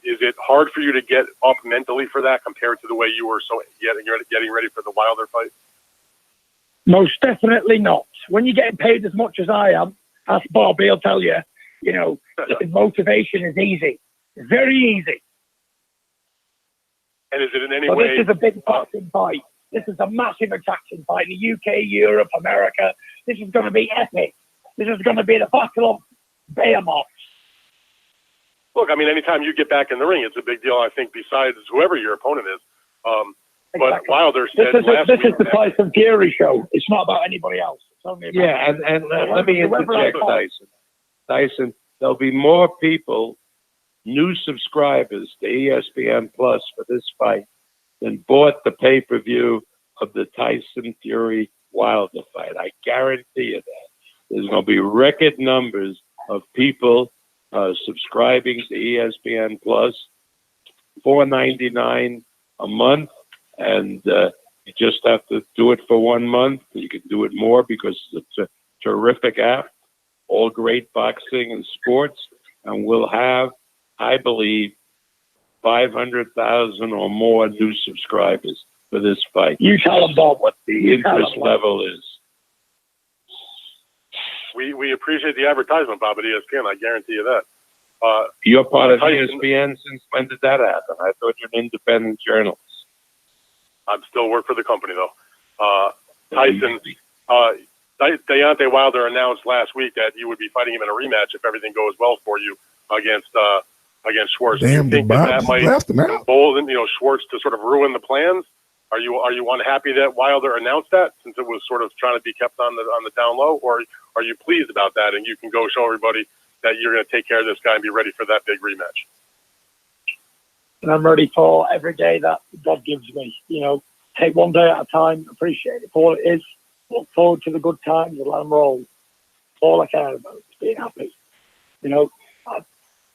Is it hard for you to get up mentally for that compared to the way you were getting ready for the Wilder fight? Most definitely not. When you're getting paid as much as I am, ask Bob, he'll tell you, motivation is easy. It's very easy. And is it in any but way... This is a big boxing fight. This is a massive attraction fight. The UK, Europe, America. This is going to be epic. This is going to be the battle of behemoths. Look, I mean, anytime you get back in the ring, it's a big deal, I think, besides whoever your opponent is. Exactly. But Wilder said this is the Tyson Fury show. It's not about anybody else. It's only about and let me interject, Tyson. Tyson, there'll be more people, new subscribers to ESPN Plus for this fight than bought the pay-per-view of the Tyson Fury Wilder fight. I guarantee you that. There's going to be record numbers of people subscribing to ESPN Plus, $4.99 a month, and you just have to do it for 1 month. You can do it more because it's a terrific app, all great boxing and sports, and we'll have, I believe, 500,000 or more new subscribers for this fight. You tell them, Bob, what the interest level is. We appreciate the advertisement, Bob, at ESPN. I guarantee you that. You're part of Tyson, ESPN since when did that happen? I thought you're an independent journalist. I still work for the company, though. Tyson, Deontay Wilder announced last week that you would be fighting him in a rematch if everything goes well for you against Schwartz. Damn, do you think that might embolden Schwartz to sort of ruin the plans? Are you unhappy that Wilder announced that, since it was sort of trying to be kept on the down low, or are you pleased about that and you can go show everybody that you're going to take care of this guy and be ready for that big rematch? And I'm ready for every day that God gives me. Take one day at a time, appreciate it for what it is, look forward to the good times and let them roll. All I care about is being happy. I'm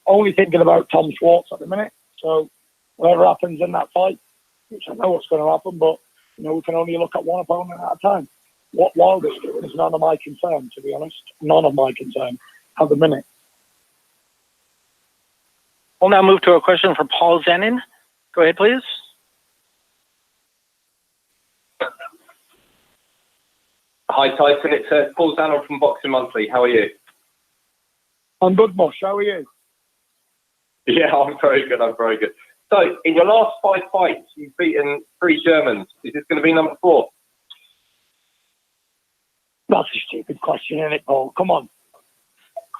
only thinking about Tom Schwartz at the minute. So whatever happens in that fight, which I know what's going to happen, but we can only look at one opponent at a time. What Wilder's doing is none of my concern, to be honest. None of my concern at the minute. We'll now move to a question from Paul Zenin. Go ahead, please. Hi, Tyson. It's Paul Zanon from Boxing Monthly. How are you? I'm good, Mosh. How are you? Yeah, I'm very good. I'm very good. So, in your last 5 fights, you've beaten 3 Germans. Is this going to be number 4? That's a stupid question, isn't it, Paul? Come on.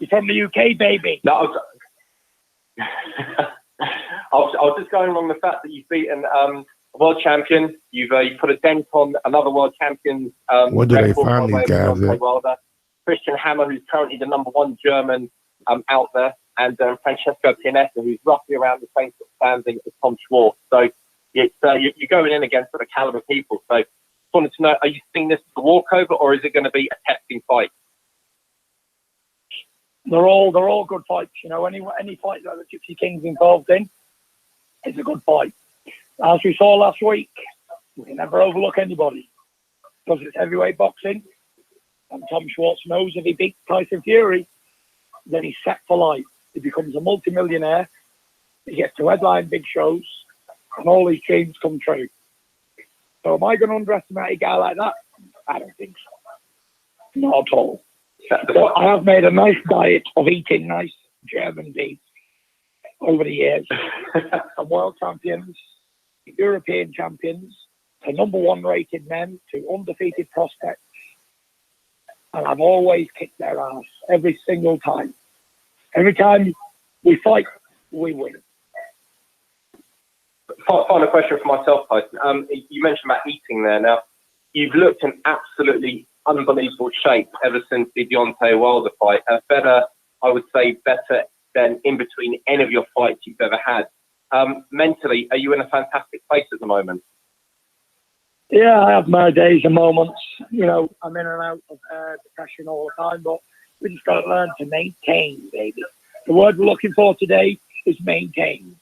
You're from the UK, baby. No, I was just going along the fact that you've beaten a world champion. You've put a dent on another world champion. What do they find these guys at? Wilder. Christian Hammer, who's currently the number 1 German out there, and Francesco Pianetta, who's roughly around the same sort of standing as Tom Schwartz. So it's, you're going in against sort of caliber people. So just wanted to know, are you seeing this as a walkover, or is it going to be a testing fight? They're all good fights. You know, any fight that the Gypsy King's involved in is a good fight. As we saw last week, we can never overlook anybody because it's heavyweight boxing. And Tom Schwartz knows if he beats Tyson Fury, then he's set for life. He becomes a multimillionaire. He gets to headline big shows, and all his dreams come true. So am I going to underestimate a guy like that? I don't think so. Not at all. But I have made a nice diet of eating nice German beef over the years. From world champions, European champions, to number 1 rated men, to undefeated prospects. And I've always kicked their ass every single time. Every time we fight, we win. Final question for myself, Tyson. You mentioned about eating there. Now, you've looked in absolutely unbelievable shape ever since the Deontay Wilder fight. Better, I would say, better than in between any of your fights you've ever had. Mentally, are you in a fantastic place at the moment? Yeah, I have my days and moments. You know, I'm in and out of depression all the time, but we just got to learn to maintain, baby. The word we're looking for today is maintain.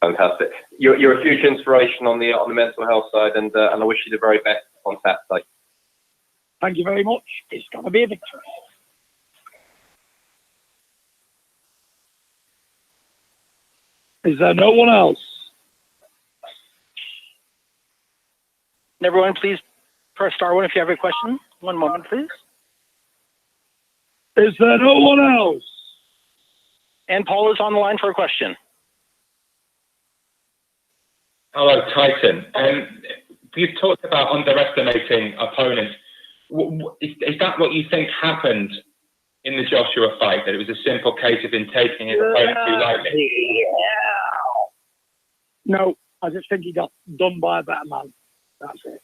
Fantastic. You're a huge inspiration on the mental health side, and I wish you the very best on Saturday. Thank you very much. It's going to be a victory. Is there no one else? Everyone, please press *1 if you have a question. One moment, please. Is there no one else? And Paul is on the line for a question. Hello, Tyson. You've talked about underestimating opponents. Is that what you think happened in the Joshua fight? That it was a simple case of him taking his opponent too lightly? No, I just think he got done by a better man. That's it.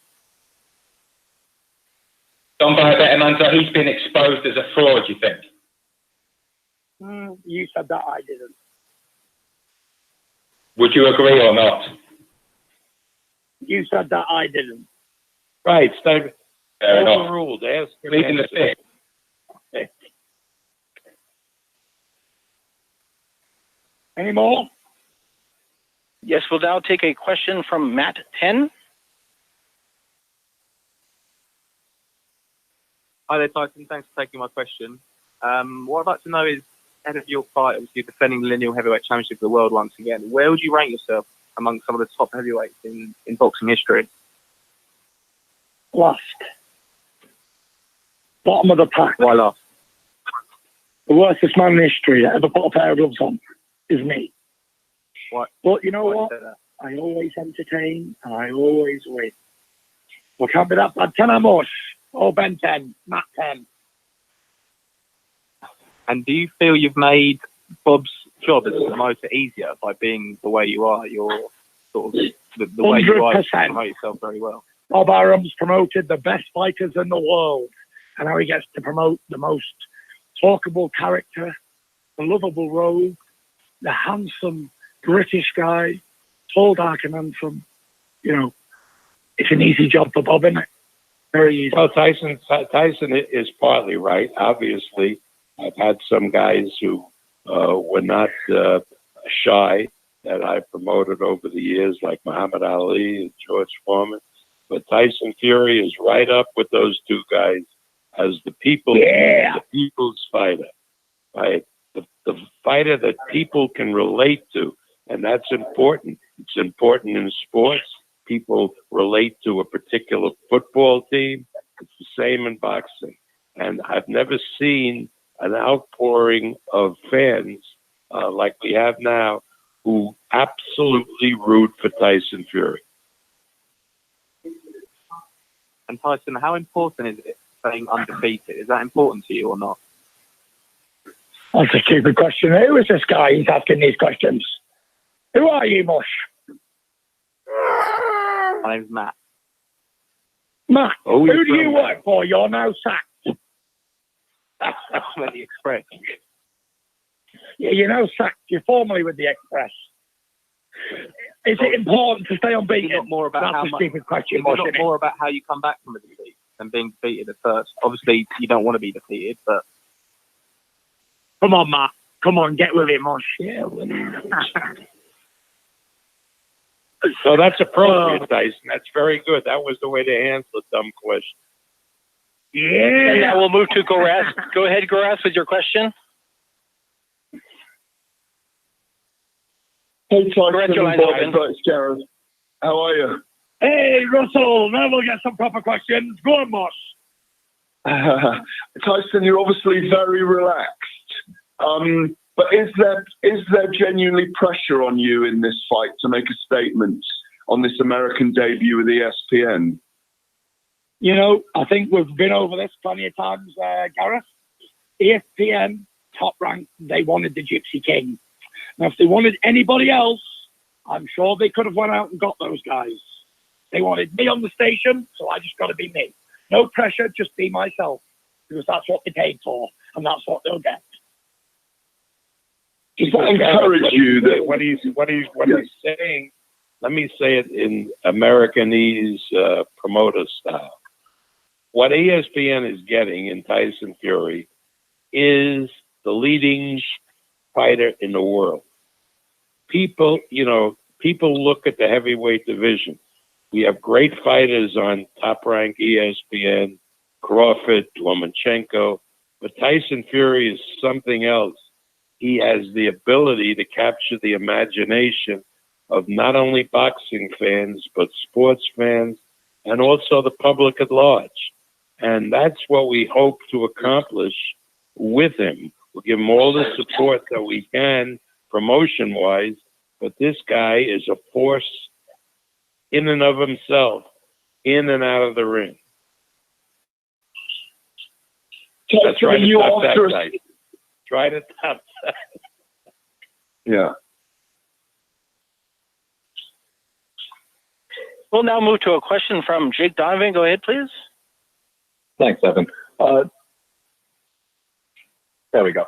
Done by a better man, so he's been exposed as a fraud, you think? You said that, I didn't. Would you agree or not? You said that, I didn't. Right, so fair enough. Overruled. Leading the stick. Any more? Yes, we'll now take a question from Matt 10. Hi there, Tyson. Thanks for taking my question. What I'd like to know is, ahead of your fight, obviously you're defending the lineal heavyweight championship of the world once again. Where would you rank yourself among some of the top heavyweights in boxing history? Last. Bottom of the pack. Why last? The worstest man in history that ever put a pair of gloves on is me. What? But you know what? I always entertain and I always win. Well, can't be that bad. 10 Amos. Oh, Ben 10. Matt 10. And do you feel you've made Bob's job as a promoter easier by being the way you are? You're sort of the way you are, you promote yourself very well. Bob Arum's promoted the best fighters in the world. And now he gets to promote the most talkable character, the lovable rogue, the handsome British guy, tall, dark and handsome. You know, it's an easy job for Bob, isn't it? Very easy. Well, Tyson is partly right. Obviously, I've had some guys who were not shy that I promoted over the years, like Muhammad Ali and George Foreman. But Tyson Fury is right up with those two guys as the people's fighter, right? The fighter that people can relate to, and that's important. It's important in sports. people relate to a particular football team. It's the same in boxing. And I've never seen an outpouring of fans like we have now who absolutely root for Tyson Fury. And Tyson, how important is it staying undefeated? Is that important to you or not? That's a stupid question. Who is this guy? He's asking these questions. Who are you, Mush? My name's Matt. Matt, Oh, who do you work for? You're now sacked. I'm at the Express. Yeah, you're now sacked. You're formerly with the Express. Is it important to stay unbeaten? Not more about That's how a much. stupid question, It's Mush, not isn't it? more about how you come back from a defeat than being defeated at first. Obviously, you don't want to be defeated, but Come on, Matt. Come on, get with it, Mush. Yeah. So that's appropriate, Tyson. That's very good. That was the way to answer a dumb question. Yeah. And now we'll move to Goras. Go ahead, Goras, with your question. Hey, Tyson. Correct, your line's open. It's Gareth. How are you? Hey, Russell. Now we'll get some proper questions. Go on, Mush. Tyson, you're obviously very relaxed. But is there genuinely pressure on you in this fight to make a statement on this American debut with ESPN? You know, I think we've been over this plenty of times, Gareth. ESPN, top rank, they wanted the Gypsy King. Now, if they wanted anybody else, I'm sure they could have went out and got those guys. They wanted me on the station, so I just got to be me. No pressure, just be myself, because that's what they paid for, and that's what they'll get. Does that encourage you? That what he's saying, let me say it in Americanese promoter style. What ESPN is getting in Tyson Fury is the leading fighter in the world. People look at the heavyweight division. We have great fighters on Top Rank ESPN, Crawford, Lomachenko, but Tyson Fury is something else. He has the ability to capture the imagination of not only boxing fans, but sports fans, and also the public at large. And that's what we hope to accomplish with him. We'll give him all the support that we can, promotion-wise, but this guy is a force in and of himself, in and out of the ring. That's right. Try to top that. Yeah. We'll now move to a question from Jake Donovan. Go ahead, please. Thanks, Evan. There we go.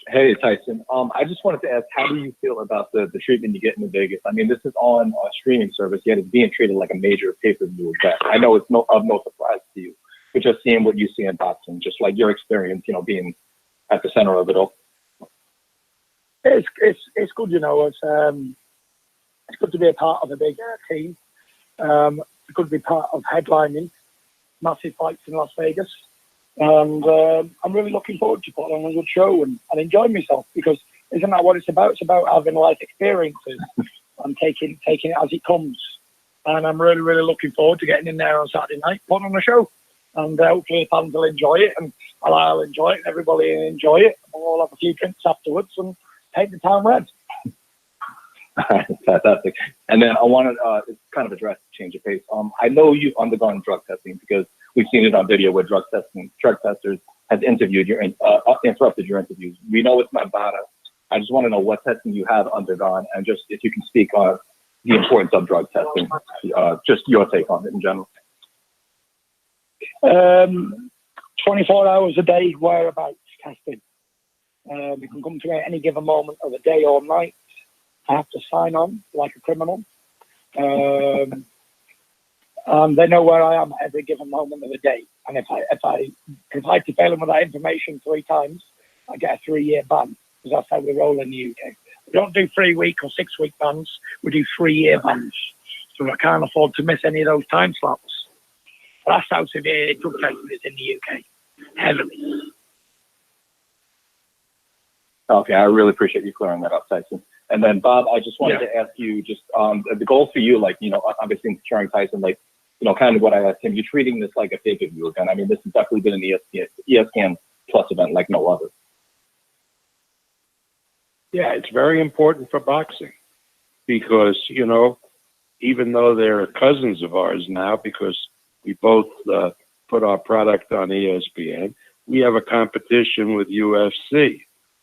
Hey, Tyson. I just wanted to ask, how do you feel about the treatment you get in Vegas? I mean, this is on a streaming service, yet it's being treated like a major pay-per-view event. I know it's of no surprise to you, but just seeing what you see in boxing, just like your experience, being at the center of it all. It's good, it's good to be a part of a big team. It's good to be part of headlining massive fights in Las Vegas. And I'm really looking forward to putting on a good show and enjoying myself, because isn't that what it's about? It's about having life experiences and taking it as it comes. And I'm really, really looking forward to getting in there on Saturday night, putting on a show. And hopefully the fans will enjoy it, and I'll enjoy it, and everybody will enjoy it. We'll all have a few drinks afterwards and paint the town red. Fantastic. And then I wanted to kind of address change of pace. I know you've undergone drug testing, because we've seen it on video where drug testers have interrupted your interviews. We know it's Nevada. I just want to know what testing you have undergone, and just if you can speak on the importance of drug testing, just your take on it in general. 24 hours a day whereabouts testing. You can come to me at any given moment of the day or night. I have to sign on like a criminal. They know where I am at every given moment of the day. And if I to fail them with that information 3 times, I get a 3-year ban, because that's how we roll in the UK. We don't do 3-week or 6-week bans. We do 3-year bans. So I can't afford to miss any of those time slots. That's how severe drug testing is in the UK. Heavily. Okay, I really appreciate you clearing that up, Tyson. And then Bob, I just wanted to ask you just the goal for you, like, you know, obviously in securing Tyson, like, you know, kind of what I asked him, you're treating this like a pay-per-view event. I mean, this has definitely been an ESPN Plus event like no other. Yeah, it's very important for boxing because, you know, even though they're cousins of ours now, because we both put our product on ESPN, we have a competition with UFC,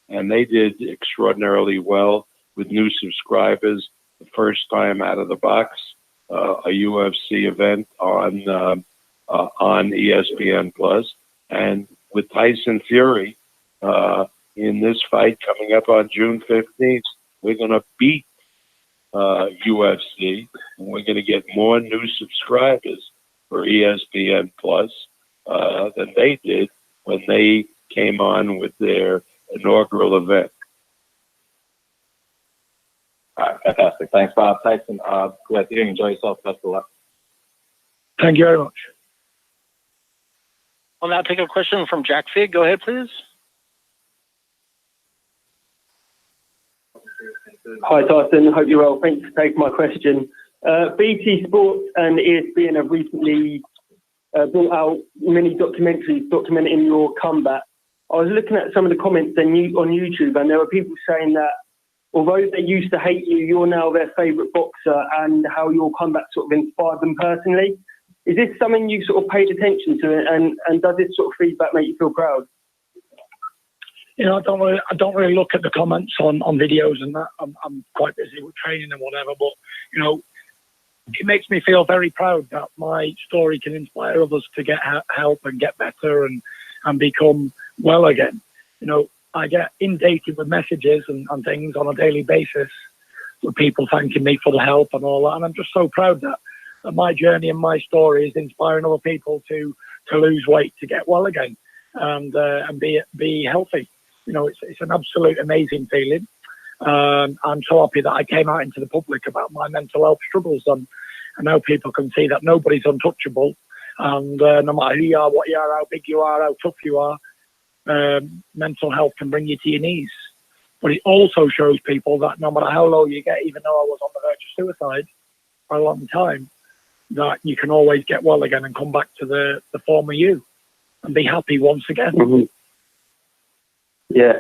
and they did extraordinarily well with new subscribers the first time out of the box, a UFC event on ESPN Plus, and with Tyson Fury in this fight coming up on June 15th, we're going to beat UFC, and we're going to get more new subscribers for ESPN Plus than they did when they came on with their inaugural event. All right, fantastic. Thanks, Bob. Tyson, glad you enjoy yourself. Best of luck. Thank you very much. I'll now take a question from Jack Fig. Go ahead, please. Hi, Tyson. Hope you're well. Thanks for taking my question. BT Sports and ESPN have recently brought out many documentaries documenting your comeback. I was looking at some of the comments on YouTube, and there were people saying that although they used to hate you, you're now their favourite boxer, and how your comeback sort of inspired them personally. Is this something you sort of paid attention to, and does this sort of feedback make you feel proud? You know, I don't really look at the comments on videos and that. I'm quite busy with training and whatever, but you know, it makes me feel very proud that my story can inspire others to get help and get better and become well again. You know, I get inundated with messages and things on a daily basis with people thanking me for the help and all that, and I'm just so proud that my journey and my story is inspiring other people to lose weight, to get well again, and be healthy. You know, it's an absolute amazing feeling. I'm so happy that I came out into the public about my mental health struggles, and I know people can see that nobody's untouchable, and no matter who you are, what you are, how big you are, how tough you are, mental health can bring you to your knees. But it also shows people that no matter how low you get, even though I was on the verge of suicide for a long time, that you can always get well again and come back to the former you and be happy once again. Mm-hmm. Yeah.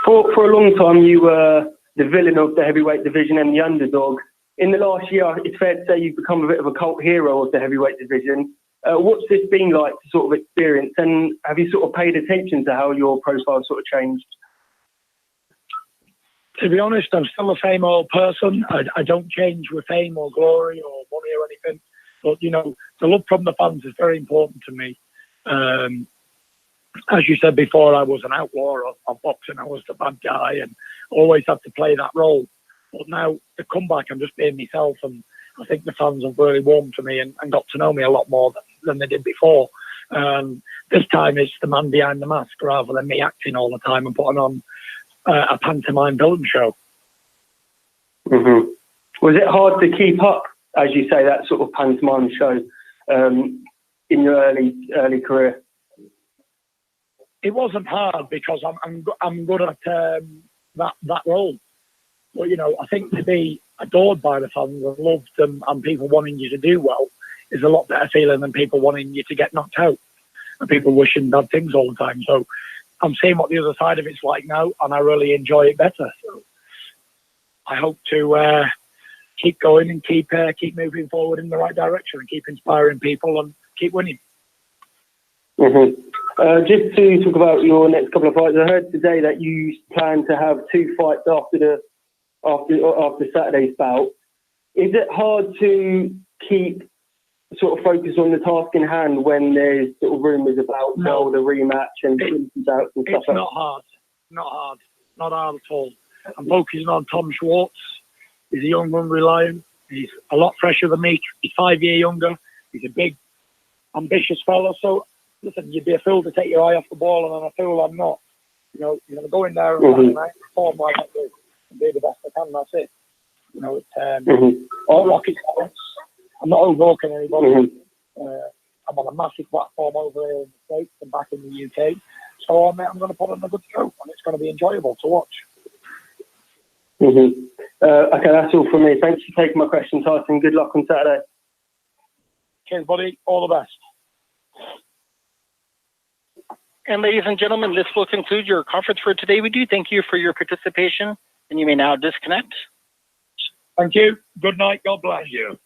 For a long time, you were the villain of the heavyweight division and the underdog. In the last year, it's fair to say you've become a bit of a cult hero of the heavyweight division. What's this been like to sort of experience, and have you sort of paid attention to how your profile sort of changed? To be honest, I'm still the same old person. I don't change with fame or glory or money or anything. But, you know, the love from the fans is very important to me. As you said before, I was an outlaw of boxing. I was the bad guy and always had to play that role. But now, the comeback, I'm just being myself, and I think the fans have really warmed to me and got to know me a lot more than they did before. This time it's the man behind the mask rather than me acting all the time and putting on a pantomime villain show. Mm-hmm. Was it hard to keep up, as you say, that sort of pantomime show in your early career? It wasn't hard because I'm good at that role. But, you know, I think to be adored by the fans and loved and people wanting you to do well is a lot better feeling than people wanting you to get knocked out and people wishing bad things all the time. So I'm seeing what the other side of it's like now, and I really enjoy it better. So I hope to keep going and keep moving forward in the right direction and keep inspiring people and keep winning. Mm-hmm. Just to talk about your next couple of fights, I heard today that you plan to have 2 fights after Saturday's bout. Is it hard to keep sort of focus on the task in hand when there's sort of rumours about the rematch and bouts and stuff? It's not hard. Not hard at all. I'm focusing on Tom Schwartz. He's a young, hungry lion. He's a lot fresher than me. He's 5 years younger. He's a big, ambitious fella. So, listen, you'd be a fool to take your eye off the ball, and I'm a fool I'm not. You know, you're going to go in there and perform like I do and be the best I can, that's it. You know, it's all rocket science. I'm not overlooking anybody. I'm on a massive platform over here in the States and back in the UK. So I'm going to put on a good show, and it's going to be enjoyable to watch. Mm-hmm. Okay, that's all from me. Thanks for taking my question, Tyson. Good luck on Saturday. Cheers, buddy. All the best. And ladies and gentlemen, this will conclude your conference for today. We do thank you for your participation, and you may now disconnect. Thank you. Good night. God bless you.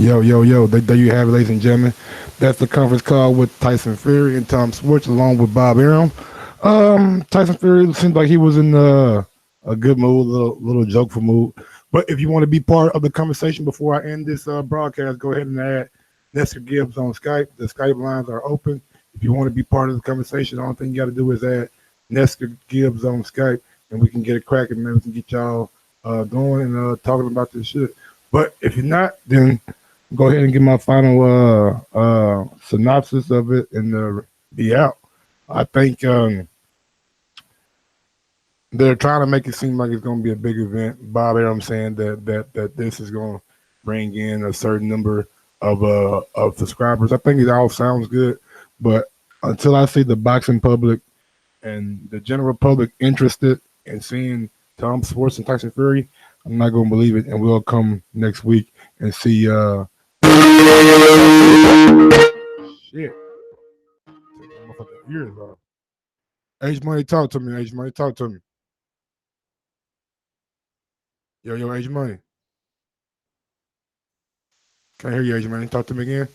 Yo. There you have it, ladies and gentlemen. That's the conference call with Tyson Fury and Tom Schwartz, along with Bob Arum. Tyson Fury seems like he was in a good mood, little jokeful mood. But if you want to be part of the conversation before I end this broadcast, go ahead and add Nestor Gibbs on Skype. The Skype lines are open. If you want to be part of the conversation, the only thing you got to do is add Nestor Gibbs on Skype, and we can get it cracking, man. We can get y'all going and talking about this shit. But if you're not, then go ahead and get my final synopsis of it and be out. I think they're trying to make it seem like it's going to be a big event. Bob Arum saying that this is going to bring in a certain number of subscribers. I think it all sounds good, but until I see the boxing public and the general public interested in seeing Tom Schwartz and Tyson Fury, I'm not going to believe it, and we'll come next week and see. Shit. Take my motherfucking ears off. H Money, talk to me. H Money, talk to me. Yo, H Money. Can't hear you, H Money. Talk to me again.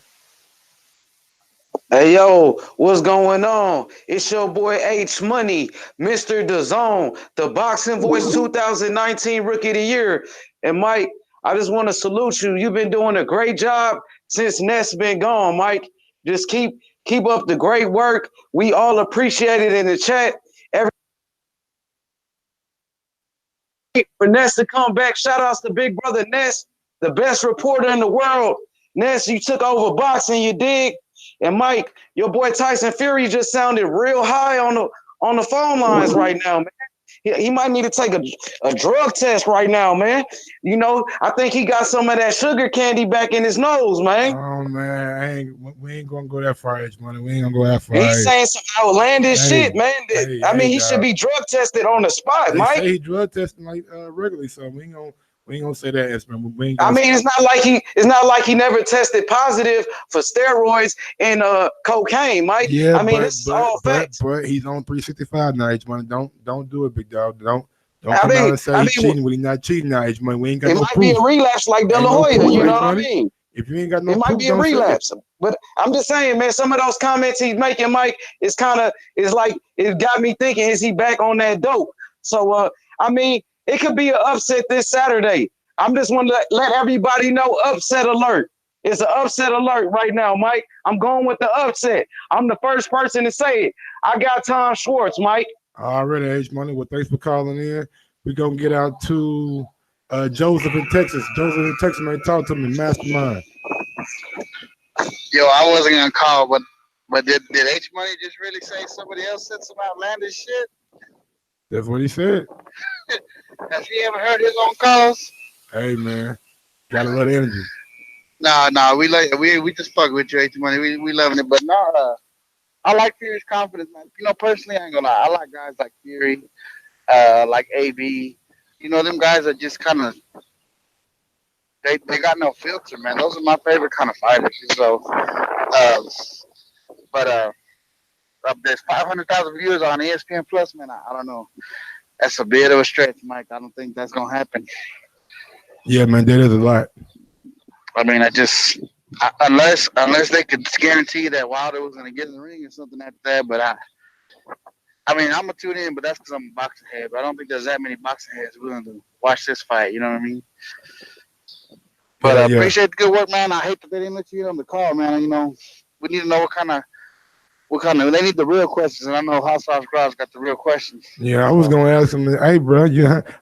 Hey, yo, what's going on? It's your boy H Money, Mr. Dazn, the Boxing Voice 2019 Rookie of the Year. And Mike, I just want to salute you. You've been doing a great job since Ness been gone, Mike. Just keep up the great work. We all appreciate it in the chat. For Ness to come back, shout outs to Big Brother Ness, the best reporter in the world. Ness, you took over boxing, you dig? And Mike, your boy Tyson Fury just sounded real high on the phone lines right now, man. He might need to take a drug test right now, man. You know, I think he got some of that sugar candy back in his nose, man. Oh man, we ain't gonna go that far, H Money. We ain't gonna go that far. He's saying some outlandish shit, man. He should be drug tested on the spot, Mike. Say he drug testing like regularly, so we ain't gonna say that, H Money. It's not like he never tested positive for steroids and cocaine, Mike. Yeah, this is all facts. But he's on 365 now, H Money. Don't do it, big dog. Don't come out and say he's cheating when he's not cheating now, H Money. We ain't got no proof. It might be a relapse like De La Hoya, you know what I mean? If you ain't got no proof, it might be a relapse. But I'm just saying, man, some of those comments he's making, Mike, it's like it got me thinking, is he back on that dope? So it could be an upset this Saturday. I'm just want to let everybody know, upset alert. It's an upset alert right now, Mike. I'm going with the upset. I'm the first person to say it. I got Tom Schwartz, Mike. Already, H Money. Well, thanks for calling in. We're going to get out to Joseph in Texas. Joseph in Texas, man, talk to me, mastermind. Yo, I wasn't going to call, but did H Money just really say somebody else said some outlandish shit? That's what he said. Has he ever heard his own calls? Hey, man, got a lot of energy. No, we just fuck with you, H Money. We loving it, but no, I like Fury's confidence, man. You know, personally, I ain't gonna lie. I like guys like Fury, like AB. You know, them guys are just kind of they got no filter, man. Those are my favorite kind of fighters. So, there's 500,000 viewers on ESPN Plus, man. I don't know. That's a bit of a stretch, Mike. I don't think that's gonna happen. Yeah, man, that is a lot. I mean, unless they could guarantee that Wilder was going to get in the ring or something like that. But I'm going to tune in, but that's because I'm a boxing head. But I don't think there's that many boxing heads willing to watch this fight. You know what I mean? But appreciate the good work, man. I hate that they didn't let you in on the call, man. You know, we need to know what kind of. They need the real questions, and I know House Sauce Crowd's got the real questions. Yeah, I was gonna ask him. Hey, bro,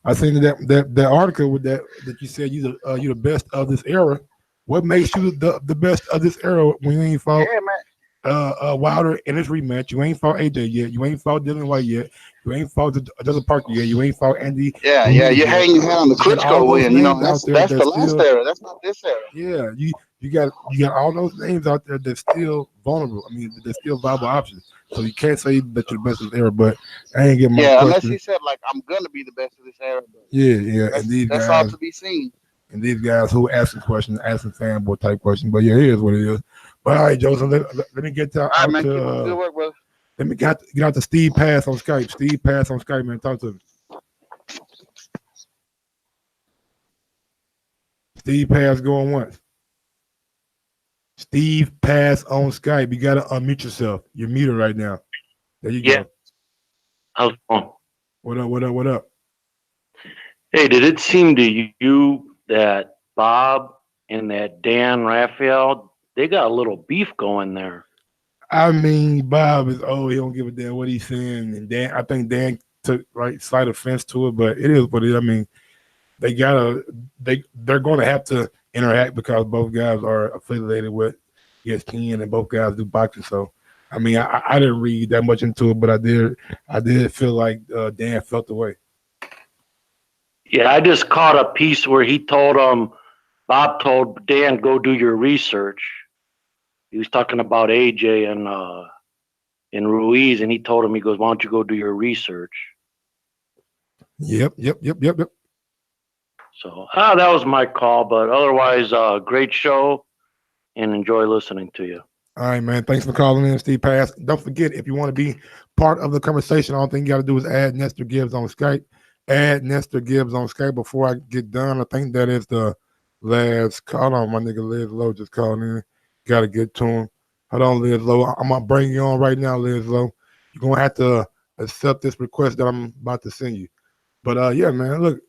I seen that article with that you said you're the best of this era. What makes you the best of this era when you ain't fought? Yeah, man. Wilder in his rematch. You ain't fought AJ yet. You ain't fought Dylan White yet. You ain't fought Joseph Parker yet. You ain't fought Andy. Yeah, Ruiz you're yet. hanging your head on the You got all Klitschko those win. You know, names out there that's the last still, era. That's not this era. yeah, you got all those names out there that's still vulnerable. I mean, they're still viable options. So you can't say that you're the best of this era, but I ain't getting my Yeah, unless question. he said like I'm gonna be the best of this era. But Yeah, and these that's all guys, to be seen. and these guys who asking questions, asking fanboy type questions. But yeah, it is what it is. But all right, Joseph, let me get to, All right, out man. to Keep up the good work, brother. let me get out to Steve Pass on Skype. Steve Pass on Skype, man. Talk to me. Steve Pass going once. Steve Pass on Skype. You gotta unmute yourself. You're muted right now. There you go. How's it going? What up? What up? What up? Hey, did it seem to you that Bob and that Dan Raphael, they got a little beef going there? I mean, Bob is he don't give a damn what he's saying, and Dan, I think Dan took slight offense to it, but it is what it is. I mean, they're going to have to interact because both guys are affiliated with ESPN and both guys do boxing. So, I mean, I didn't read that much into it, but I did feel like Dan felt the way. Yeah, I just caught a piece where he told Bob told Dan, go do your research. He was talking about AJ and Ruiz, and he told him, he goes, why don't you go do your research? Yep. So that was my call, but otherwise, great show and enjoy listening to you. All right, man. Thanks for calling in, Steve Pass. Don't forget, if you want to be part of the conversation, all thing you got to do is add Nestor Gibbs on Skype. Add Nestor Gibbs on Skype before I get done. I think that is the last call. Hold on, my nigga Liz Lowe just called in. Got to get to him. Hold on, Liz Lowe. I'm going to bring you on right now, Liz Lowe. You're going to have to accept this request that I'm about to send you. But, yeah, man, look.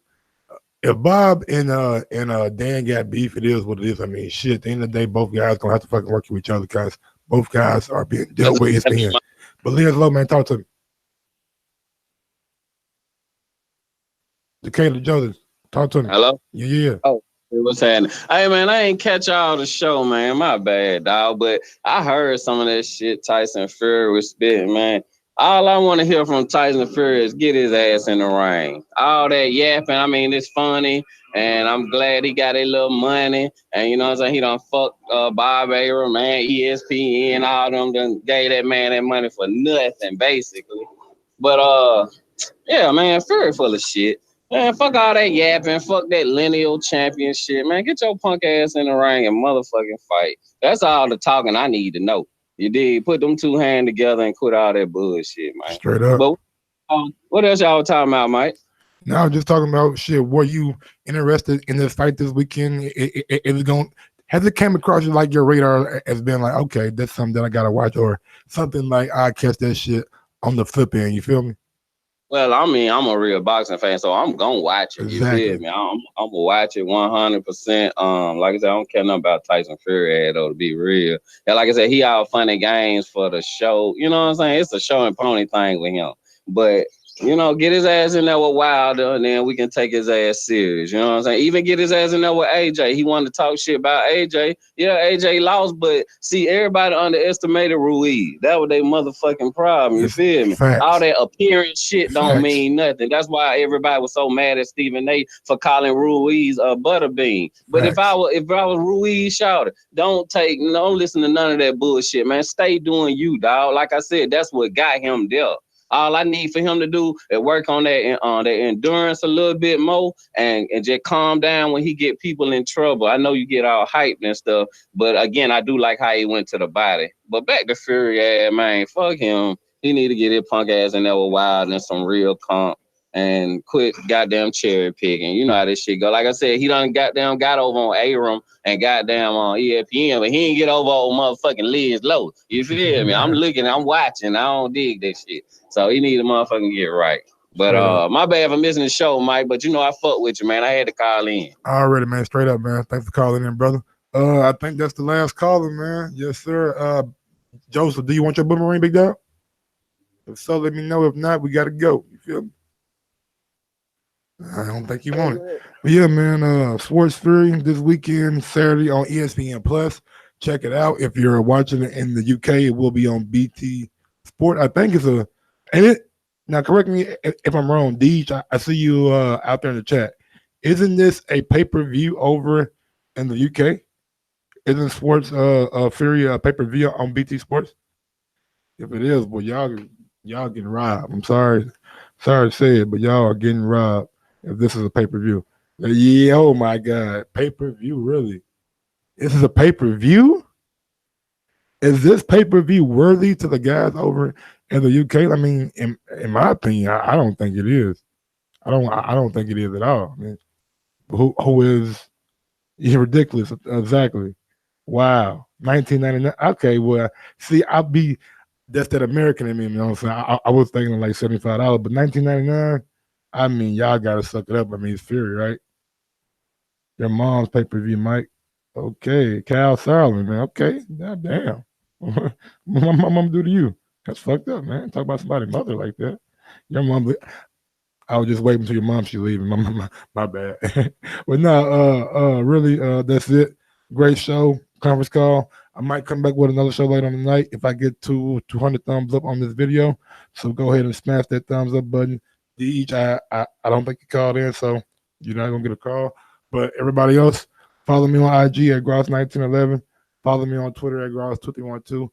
If Bob and Dan got beef, it is what it is. I mean, shit, at the end of the day, both guys going to have to fucking work with each other because both guys are being dealt with ESPN. But Liz Lowe, man, talk to me. Decatur Joseph, talk to me. Hello? Yeah. Oh, what's happening? Hey, man, I ain't catch all the show, man. My bad, dog. But I heard some of that shit Tyson Fury was spitting, man. All I want to hear from Tyson Fury is get his ass in the ring. All that yapping, I mean, it's funny. And I'm glad he got a little money. And you know what I'm saying? He done fucked Bob Arum, man, ESPN, all them done gave that man that money for nothing, basically. But, yeah, man, Fury full of shit. Man, fuck all that yapping. Fuck that lineal championship, man. Get your punk ass in the ring and motherfucking fight. That's all the talking I need to know. You did. Put them two hands together and quit all that bullshit, man. Straight up. But what else y'all talking about, Mike? No, I'm just talking about shit. Were you interested in this fight this weekend? Has it came across you like your radar has been like, okay, that's something that I gotta watch, or something like I catch that shit on the flip end? You feel me? Well, I mean, I'm a real boxing fan, so I'm gonna watch it. Exactly. You feel me? I'm gonna watch it 100%. Like I said, I don't care nothing about Tyson Fury though, to be real. And like I said, he all funny games for the show. You know what I'm saying? It's a show and pony thing with him. But you know, get his ass in there with Wilder, and then we can take his ass serious. You know what I'm saying? Even get his ass in there with AJ. He wanted to talk shit about AJ. Yeah, AJ lost, but see, everybody underestimated Ruiz. That was their motherfucking problem. You feel me? Facts. All that appearance shit don't Facts. mean nothing. That's why everybody was so mad at Stephen A for calling Ruiz a butterbean. But if I was Ruiz, shout it. Don't listen to none of that bullshit, man. Stay doing you, dog. Like I said, that's what got him there. All I need for him to do is work on that endurance a little bit more and just calm down when he get people in trouble. I know you get all hyped and stuff, but again, I do like how he went to the body. But back to Fury, man, fuck him. He need to get his punk ass in there with Wild and some real comp and quit goddamn cherry picking. You know how this shit go. Like I said, he done got over on Arum and goddamn on ESPN, but he ain't get over on motherfucking Liz Lowe. You feel me? I'm looking, I'm watching. I don't dig that shit. So he need to motherfucking get right. But my bad for missing the show, Mike. But you know I fuck with you, man. I had to call in. Already, man. Straight up, man. Thanks for calling in, brother. I think that's the last caller, man. Yes, sir. Joseph, do you want your boomerang, big dog? If so, let me know. If not, we gotta go. You feel me? I don't think you want it. But yeah, man, Sports Fury this weekend, Saturday on ESPN Plus. check it out. If you're watching it in the UK, it will be on BT Sport. I think it's a, and it, now correct me if I'm wrong, Deej, I see you out there in the chat. Isn't this a pay-per-view over in the UK? Isn't Sports Fury pay-per-view on BT Sports? If it is, well, y'all getting robbed. I'm sorry to say it, but y'all are getting robbed if this is a pay-per-view. Yeah, oh my God, pay-per-view, really? This is a pay-per-view? Is this pay-per-view worthy to the guys over in the UK? I mean, in my opinion, I don't think it is. I don't think it is at all. I mean, who is ridiculous? Exactly. Wow. 1999. Okay, well, see, that's that American in me, you know what I'm saying? I was thinking like $75, but 1999, I mean, y'all gotta suck it up. I mean, it's Fury, right? Your mom's pay-per-view, Mike. Okay, Cal Sarlin, man. Okay, damn. What my mom do to you? That's fucked up, man. Talk about somebody's mother like that. Your mom. I was just waiting until your mom should leave. My bad. But no, really, that's it. Great show, conference call. I might come back with another show later on the night if I get 200 thumbs up on this video. So go ahead and smash that thumbs up button. I don't think you called in, so you're not gonna get a call. But everybody else, follow me on IG at Gross1911. Follow me on Twitter at Gross2312.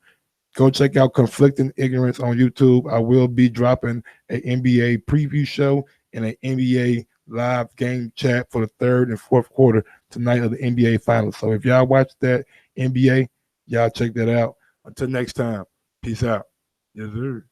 Go check out Conflicting Ignorance on YouTube. I will be dropping an NBA preview show and an NBA live game chat for the third and fourth quarter tonight of the NBA Finals. So if y'all watch that NBA, y'all check that out. Until next time, peace out. Yes, sir.